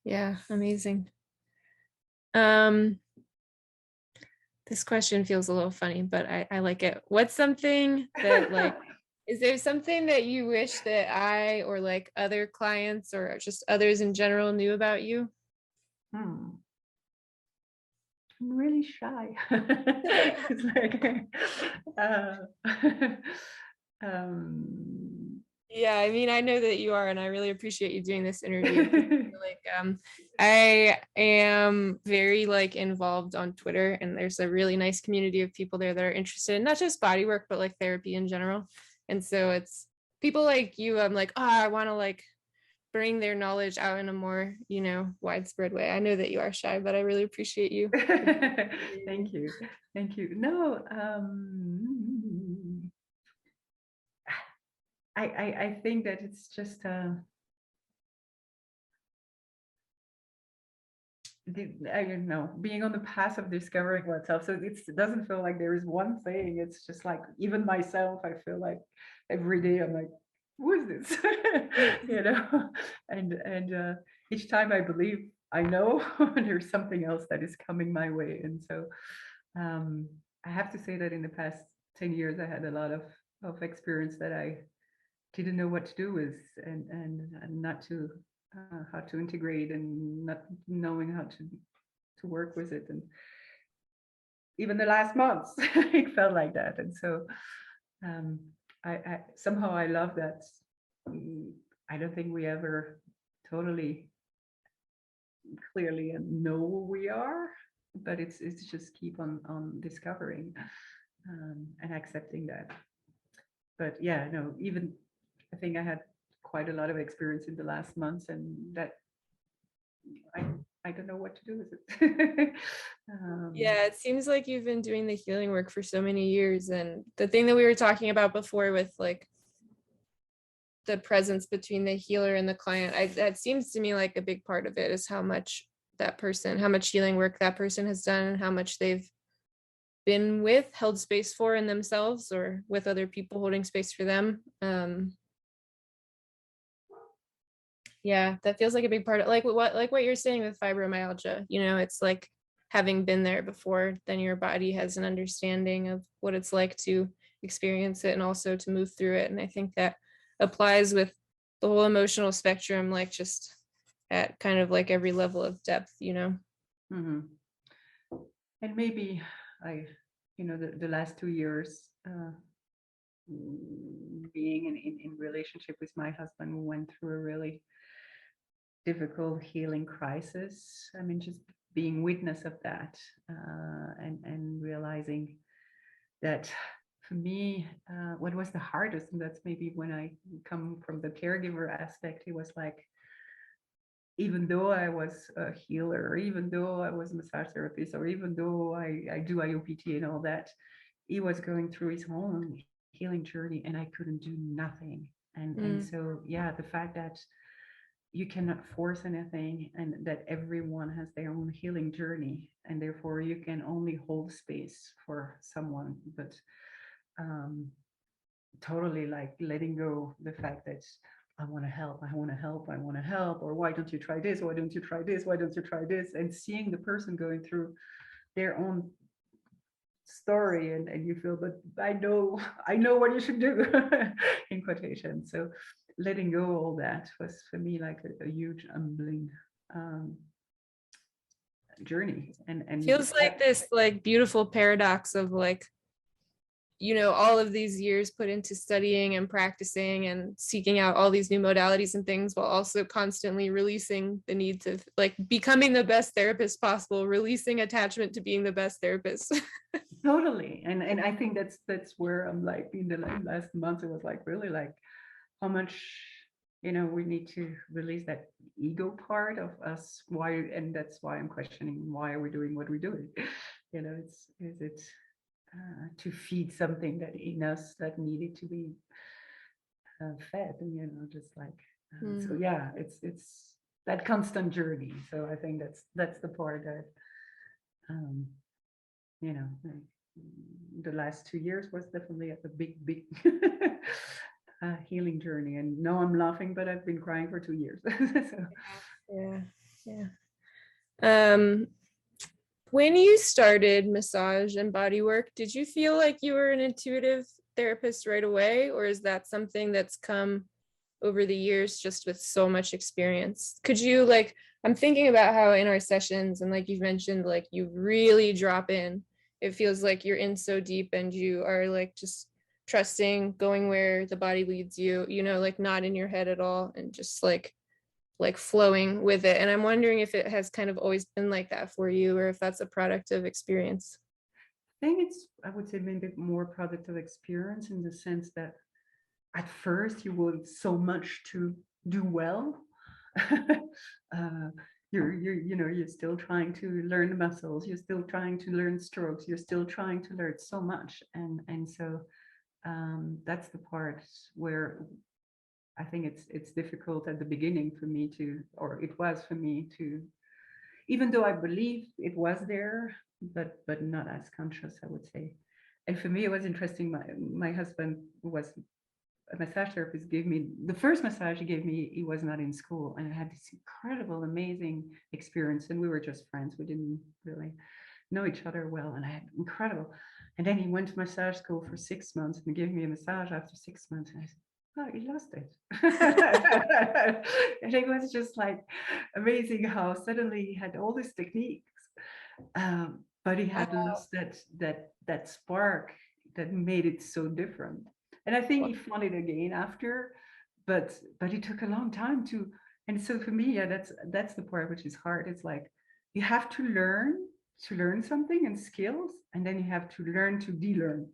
Yeah, amazing. This question feels a little funny, but I like it. What's something that like, is there something that you wish that I or like other clients or just others in general knew about you? I'm really shy. It's like, um, Yeah, I mean, I know that you are, and I really appreciate you doing this interview. Like, I am very like involved on Twitter, and there's a really nice community of people there that are interested in not just body work, but like therapy in general. And so it's people like you. I'm like, oh, I want to like bring their knowledge out in a more, widespread way. I know that you are shy, but I really appreciate you. Thank you. Thank you. No, I think that it's just I don't know, being on the path of discovering oneself. So it doesn't feel like there is one thing. It's just like even myself, I feel like every day I'm like, who is this? And each time I believe I know there's something else that is coming my way. And so I have to say that in the past 10 years, I had a lot of experience that I didn't know what to do with, and not to how to integrate, and not knowing how to work with it. And even the last months it felt like that. And so um, I somehow I love that. I don't think we ever totally clearly know who we are, but it's just keep on discovering and accepting that. But yeah, no, even I think I had quite a lot of experience in the last months, and that I I don't know what to do with it. Yeah, it seems like you've been doing the healing work for so many years. And the thing that we were talking about before with like the presence between the healer and the client, that seems to me like a big part of it is how much healing work that person has done, and how much they've been held space for in themselves or with other people holding space for them. Yeah, that feels like a big part of like what you're saying with fibromyalgia. It's like having been there before, then your body has an understanding of what it's like to experience it and also to move through it. And I think that applies with the whole emotional spectrum, like just at kind of like every level of depth, you know. Mhm. And maybe the last 2 years, being in relationship with my husband, we went through a really difficult healing crisis. I mean, just being witness of that, and realizing that for me, what was the hardest, and that's maybe when I come from the caregiver aspect, it was like, even though I was a healer, or even though I was a massage therapist, or even though I do IOPT and all that, he was going through his own healing journey and I couldn't do nothing. And so, yeah, the fact that you cannot force anything and that everyone has their own healing journey, and therefore you can only hold space for someone, but totally like letting go the fact that I want to help, I want to help, I want to help, or why don't you try this, why don't you try this, why don't you try this, and seeing the person going through their own story, and you feel, but I know what you should do in quotation. So letting go all that was for me like a huge humbling journey, and Feels like this like beautiful paradox of like, you know, all of these years put into studying and practicing and seeking out all these new modalities and things, while also constantly releasing the need to like becoming the best therapist possible, releasing attachment to being the best therapist. totally. And I think that's where I'm like, in the last month, it was like really like how much, we need to release that ego part of us, why, and that's why I'm questioning, why are we doing what we're doing. Is it to feed something that in us that needed to be fed, and just like so, yeah, it's that constant journey. So I think that's the part that um like, the last 2 years was definitely a big healing journey. And no, I'm laughing, but I've been crying for 2 years. So. Yeah. Um, when you started massage and body work, did you feel like you were an intuitive therapist right away, or is that something that's come over the years just with so much experience? Could you like, I'm thinking about how in our sessions, and like you've mentioned, like you really drop in. It feels like you're in so deep and you are like just trusting, going where the body leads you, like not in your head at all, and just like flowing with it. And I'm wondering if it has kind of always been like that for you, or if that's a product of experience. I think I would say maybe more product of experience, in the sense that at first you want so much to do well. uh, you're still trying to learn the muscles, you're still trying to learn strokes, you're still trying to learn so much, and so that's the part where I think it's difficult at the beginning for me to, or it was for me to, even though I believe it was there, but not as conscious, I would say. And for me, it was interesting. My husband was a massage therapist, gave me the first massage he gave me. He was not in school, and I had this incredible, amazing experience. And we were just friends. We didn't really know each other well, and I had incredible. And then he went to massage school for 6 months and gave me a massage after 6 months. And I said, oh, he lost it. And it was just like amazing how suddenly he had all these techniques, but he had lost that spark that made it so different. And I think he found it again after, but it took a long time to. And so for me, yeah, that's the part which is hard. It's like you have to learn something and skills, and then you have to learn to de-learn.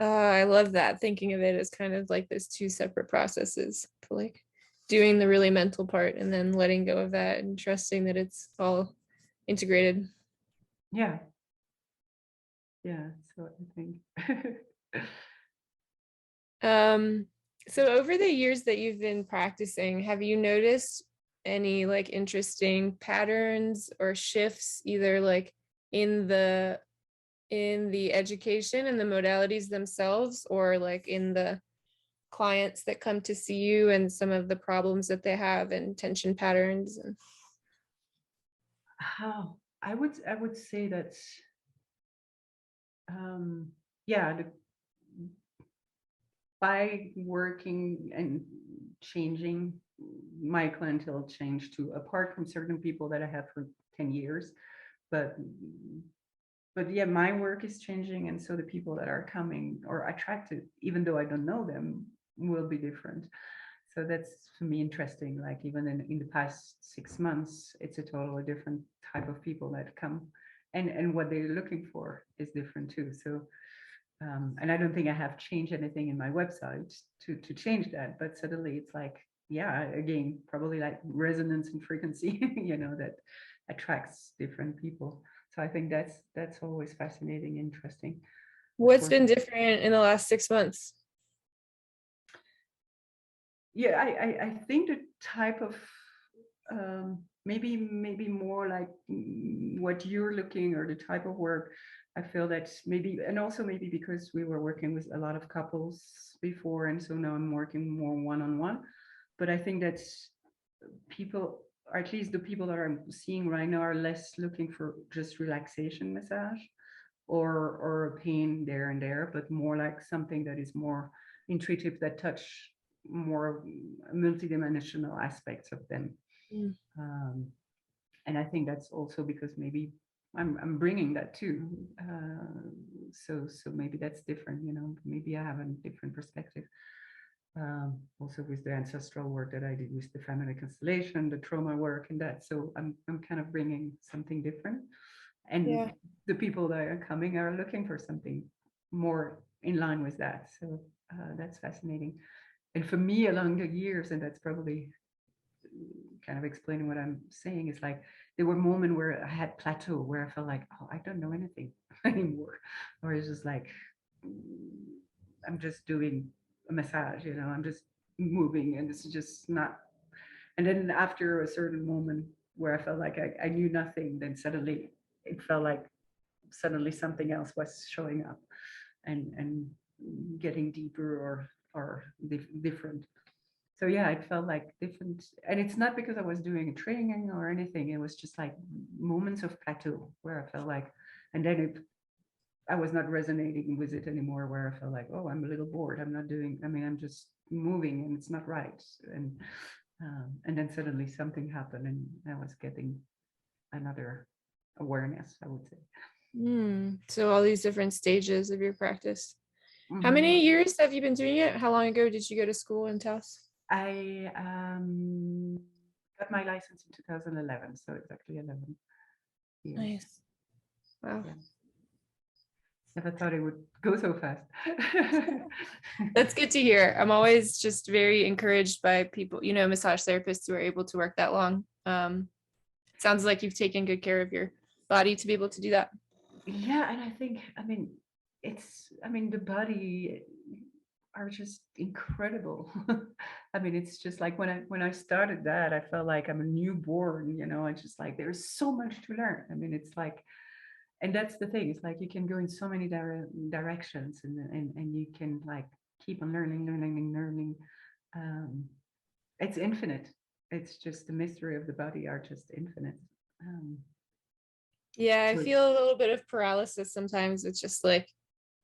I love that, thinking of it as kind of like those two separate processes, for like doing the really mental part and then letting go of that and trusting that it's all integrated. Yeah. So I think. So over the years that you've been practicing, have you noticed any like interesting patterns or shifts, either like in the education and the modalities themselves, or like in the clients that come to see you and some of the problems that they have and tension patterns? And How I would say that yeah, by working and changing, my clientele changed too, apart from certain people that I have for 10 years. But yeah, my work is changing, and so the people that are coming or attracted, even though I don't know them, will be different. So that's for me interesting. Like even in the past 6 months, it's a totally different type of people that come, and what they're looking for is different too. So and I don't think I have changed anything in my website to change that, but suddenly it's like, yeah, again, probably like resonance and frequency, that attracts different people. So I think that's always fascinating, interesting. Of What's course, been different in the last 6 months? yeah, I think the type of maybe more like what you're looking, or the type of work. I feel that maybe, and also maybe because we were working with a lot of couples before, and so now I'm working more one-on-one. But I think that people, or at least the people that I'm seeing right now, are less looking for just relaxation massage or a pain there and there, but more like something that is more intuitive, that touch more multidimensional aspects of them. Mm. Um, and I think that's also because maybe I'm bringing that too. So maybe that's different. Maybe I have a different perspective. Also with the ancestral work that I did with the family constellation, the trauma work, and that. So I'm kind of bringing something different, and Yeah. the people that are coming are looking for something more in line with that. So that's fascinating. And for me, along the years, and that's probably kind of explaining what I'm saying, is like there were moments where I had plateau, where I felt like, oh, I don't know anything anymore, or it's just like I'm just doing a massage, I'm just moving, and it's just not. And then after a certain moment where I felt like I knew nothing, then suddenly it felt like suddenly something else was showing up, and getting deeper, or different. So yeah, it felt like different, and it's not because I was doing a training or anything. It was just like moments of plateau where I felt like, and then I was not resonating with it anymore, where I felt like, oh, I'm a little bored, I'm not doing, I'm just moving and it's not right. And then suddenly something happened, and I was getting another awareness, I would say. So all these different stages of your practice. How Mhm. many years have you been doing it? How long ago did you go to school in Taos? I got my license in 2011, so exactly 11 years. Nice. Wow. Yeah, never thought it would go so fast. That's good to hear. I'm always just very encouraged by people, massage therapists who are able to work that long. Sounds like you've taken good care of your body to be able to do that. Yeah, and I think, the body are just incredible. It's just like when I started that, I felt like I'm a newborn, it's just like there's so much to learn. It's like, and that's the thing, it's like you can go in so many directions, and you can like keep on learning. um it's infinite. It's just the mystery of the body are just infinite. um Yeah, I so feel a little bit of paralysis sometimes. It's just like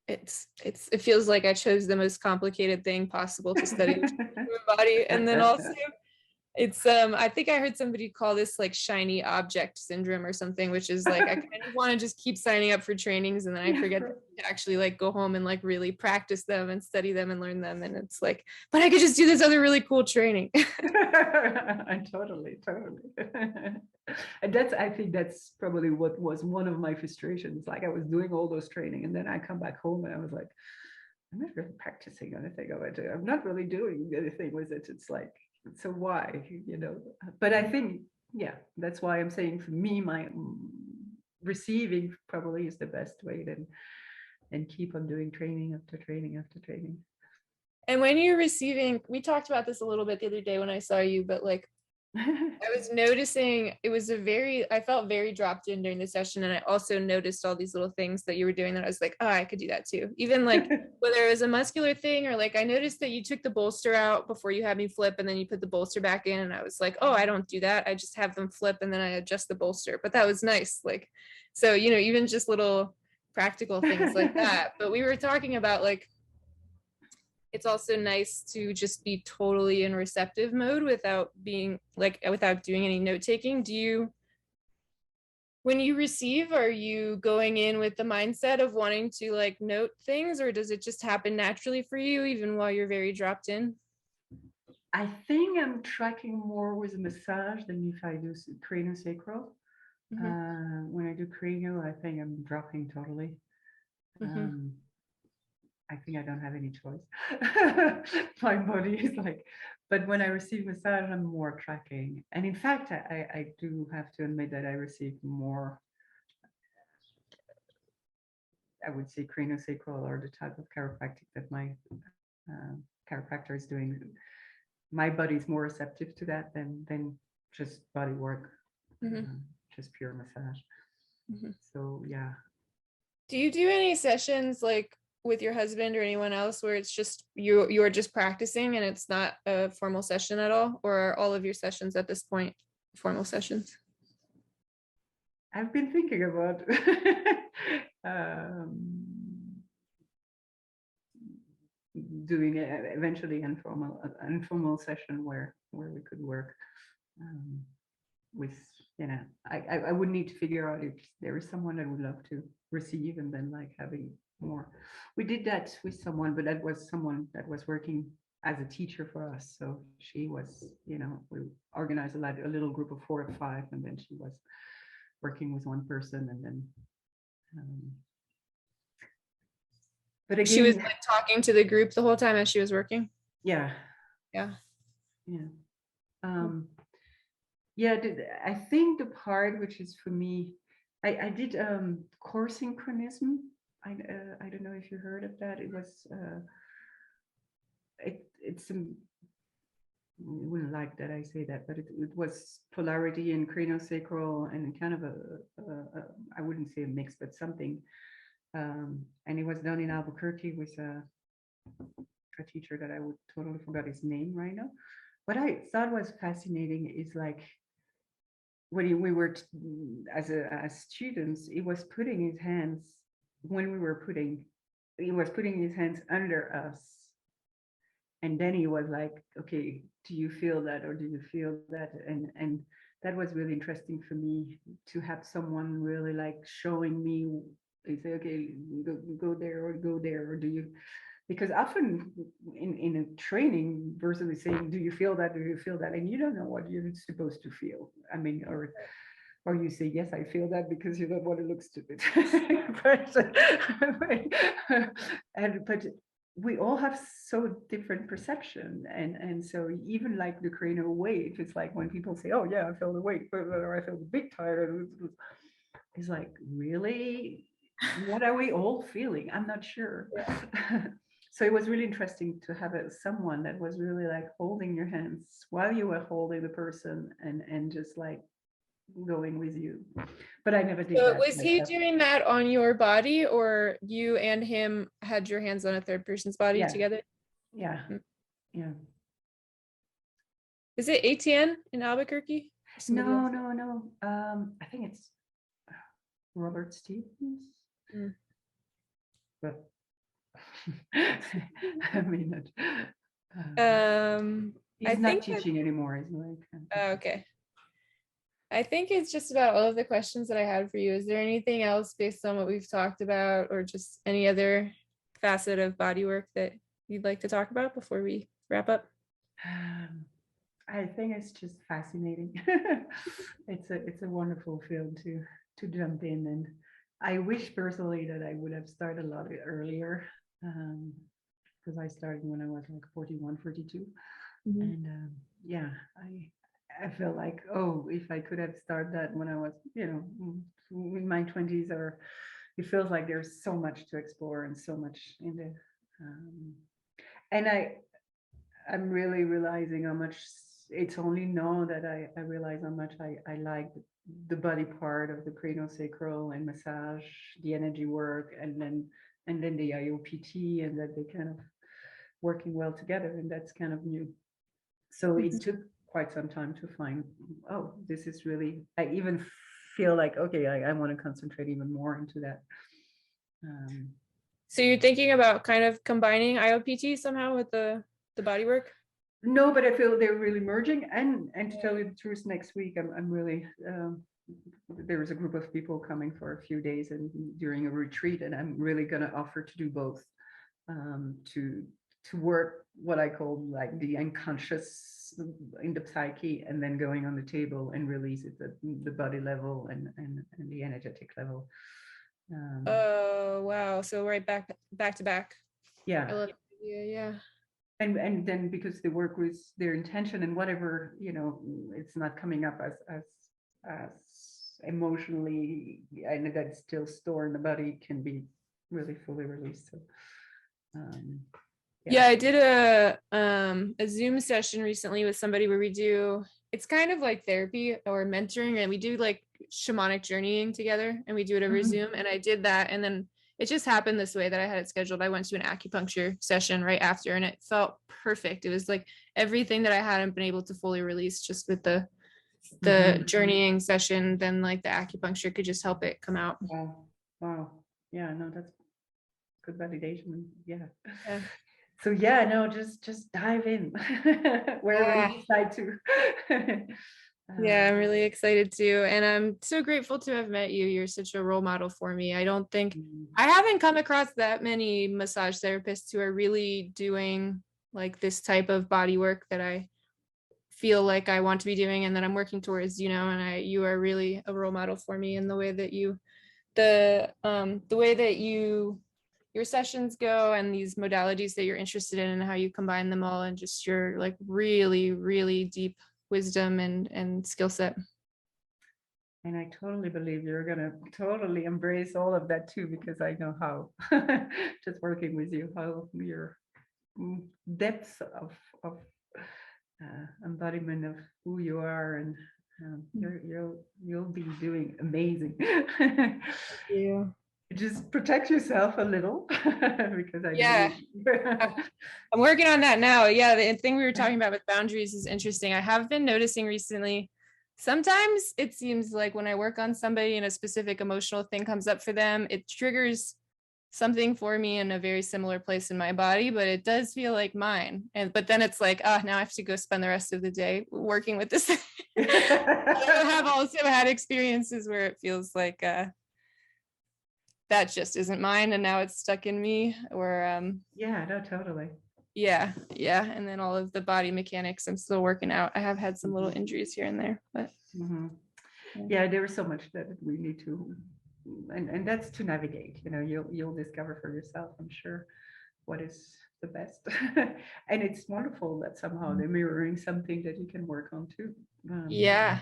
it feels like I chose the most complicated thing possible to study, which is the human body. And then also it's I think I heard somebody call this like shiny object syndrome or something, which is like I kind of want to just keep signing up for trainings, and then I forget to actually like go home and like really practice them and study them and learn them. And it's like, but I could just do this other really cool training. Totally. And I think that's probably what was one of my frustrations. Like I was doing all those training, and then I come back home and I was like, I'm not really practicing anything of it. I'm not really doing anything with it. It's like, so why, But I think, yeah, that's why I'm saying for me, my receiving probably is the best way, then, and keep on doing training after training after training. And when you're receiving, we talked about this a little bit the other day when I saw you, but like I was noticing it was I felt very dropped in during the session. And I also noticed all these little things that you were doing that I was like, oh, I could do that too. Even like whether it was a muscular thing or like I noticed that you took the bolster out before you had me flip and then you put the bolster back in. And I was like, oh, I don't do that. I just have them flip and then I adjust the bolster. But that was nice. Like, so, even just little practical things like that. But we were talking about like, it's also nice to just be totally in receptive mode without doing any note taking. When you receive, are you going in with the mindset of wanting to like note things, or does it just happen naturally for you even while you're very dropped in? I think I'm tracking more with massage than if I do craniosacral. When I do cranial, I think I'm dropping totally. I think I don't have any choice. My body is like, but when I receive massage, I'm more tracking. And in fact, I do have to admit that I receive more, I would say craniosacral or the type of chiropractic that my chiropractor is doing. My body is more receptive to that than just body work, just pure massage. So yeah. Do you do any sessions like with your husband or anyone else where it's just you're just practicing and it's not a formal session at all, or are all of your sessions at this point formal sessions? I've been thinking about doing eventually informal session where we could work with, I would need to figure out if there is someone that would love to receive and then like having more. We did that with someone, but that was someone that was working as a teacher for us. So she was, we organized a little group of 4 or 5, and then she was working with one person, and then but again, she was like talking to the group the whole time as she was working. Yeah. I think the part which is for me, I did core synchronism. I don't know if you heard of that. It was it's you wouldn't like that I say that, but it was polarity and craniosacral and kind of I wouldn't say a mix, but something. And it was done in Albuquerque with a teacher that I would totally forgot his name right now. What I thought was fascinating is like when we were as students, he was putting his hands he was putting his hands under us, and then he was like, okay, do you feel that, or do you feel that? And that was really interesting for me to have someone really like showing me. They say, okay, go there or go there, or do you? Because often in a training, person is saying, do you feel that? Do you feel that? And you don't know what you're supposed to feel. I mean, or you say, yes, I feel that, because you don't want to look stupid. But we all have so different perception. And so even like the cranial wave, it's like when people say, oh yeah, I feel the weight, or I feel the big tire. It's like, really? What are we all feeling? I'm not sure. Yeah. So it was really interesting to have someone that was really like holding your hands while you were holding the person, and just like going with you. But I never did that. Was he doing that on your body, or you and him had your hands on a third person's body together? Yeah. Yeah. Is it ATN in Albuquerque? No. I think it's Robert Stevens. But I mean, he's not teaching anymore. He's like, okay. I think it's just about all of the questions that I had for you. Is there anything else based on what we've talked about, or just any other facet of bodywork that you'd like to talk about before we wrap up? I think it's just fascinating. It's a wonderful field to jump in, and I wish personally that I would have started a lot earlier, because I started when I was like 41, 42. And I feel like, oh, if I could have started that when I was, in my 20s, or it feels like there's so much to explore and so much in the, and I'm really realizing how much it's only now that I realize how much I like the body part of the craniosacral and massage, the energy work, and then the IOPT, and that they kind of working well together, and that's kind of new. So it Mhm. took quite some time to find, oh, this is really, I even feel like, okay, I want to concentrate even more into that. So you're thinking about kind of combining IOPT somehow with the body work? No, but I feel they're really merging. And to tell you the truth, next week I'm really there is a group of people coming for a few days and during a retreat, and I'm really going to offer to do both, to work what I call like the unconscious in the psyche, and then going on the table and release it at the body level and the energetic level. Oh wow! So right back to back. I Yeah. love the idea. Yeah. And then because they work with their intention, and whatever, it's not coming up as emotionally, and that's still stored in the body, can be really fully released. So Yeah, I did a Zoom session recently with somebody where it's kind of like therapy or mentoring, and we do like shamanic journeying together, and we do it over Mhm. Zoom. And I did that, and then it just happened this way that I had it scheduled. I went to an acupuncture session right after, and it felt perfect. It was like everything that I hadn't been able to fully release just with the Mhm. journeying session, then like the acupuncture could just help it come out. Wow. Yeah, no, that's good validation. Yeah. Yeah. So yeah, no, just dive in wherever Yeah. you decide to. Yeah, I'm Um, really excited too. And I'm so grateful to have met you. You're such a role model for me. I haven't come across that many massage therapists who are really doing like this type of body work that I feel like I want to be doing and that I'm working towards, and you are really a role model for me in the way that the way that your sessions go and these modalities that you're interested in and how you combine them all and just your like really, really deep wisdom and skill set. And I totally believe you're going to totally embrace all of that too, because I know how, just working with you, how your depth of embodiment of who you are, and you'll be doing amazing. Yeah. Just protect yourself a little, because I know Yeah. you. I'm working on that now. Yeah, the thing we were talking about with boundaries is interesting. I have been noticing recently, sometimes it seems like when I work on somebody and a specific emotional thing comes up for them, it triggers something for me in a very similar place in my body, but it does feel like mine. But then it's like, now I have to go spend the rest of the day working with this. I have also had experiences where it feels like that just isn't mine and now it's stuck in me, or Yeah, no, totally. yeah, and then all of the body mechanics I'm still working out. I have had some little injuries here and there, but Yeah, there is so much that we need to, and that's to navigate. You'll discover for yourself, I'm sure, what is the best. And it's wonderful that somehow they're mirroring something that you can work on too. yeah,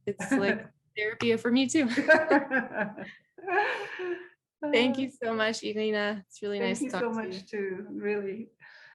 it's like therapy for me too. Thank you so much, Irina. It's really Thank nice to you talk so to you. much too, really.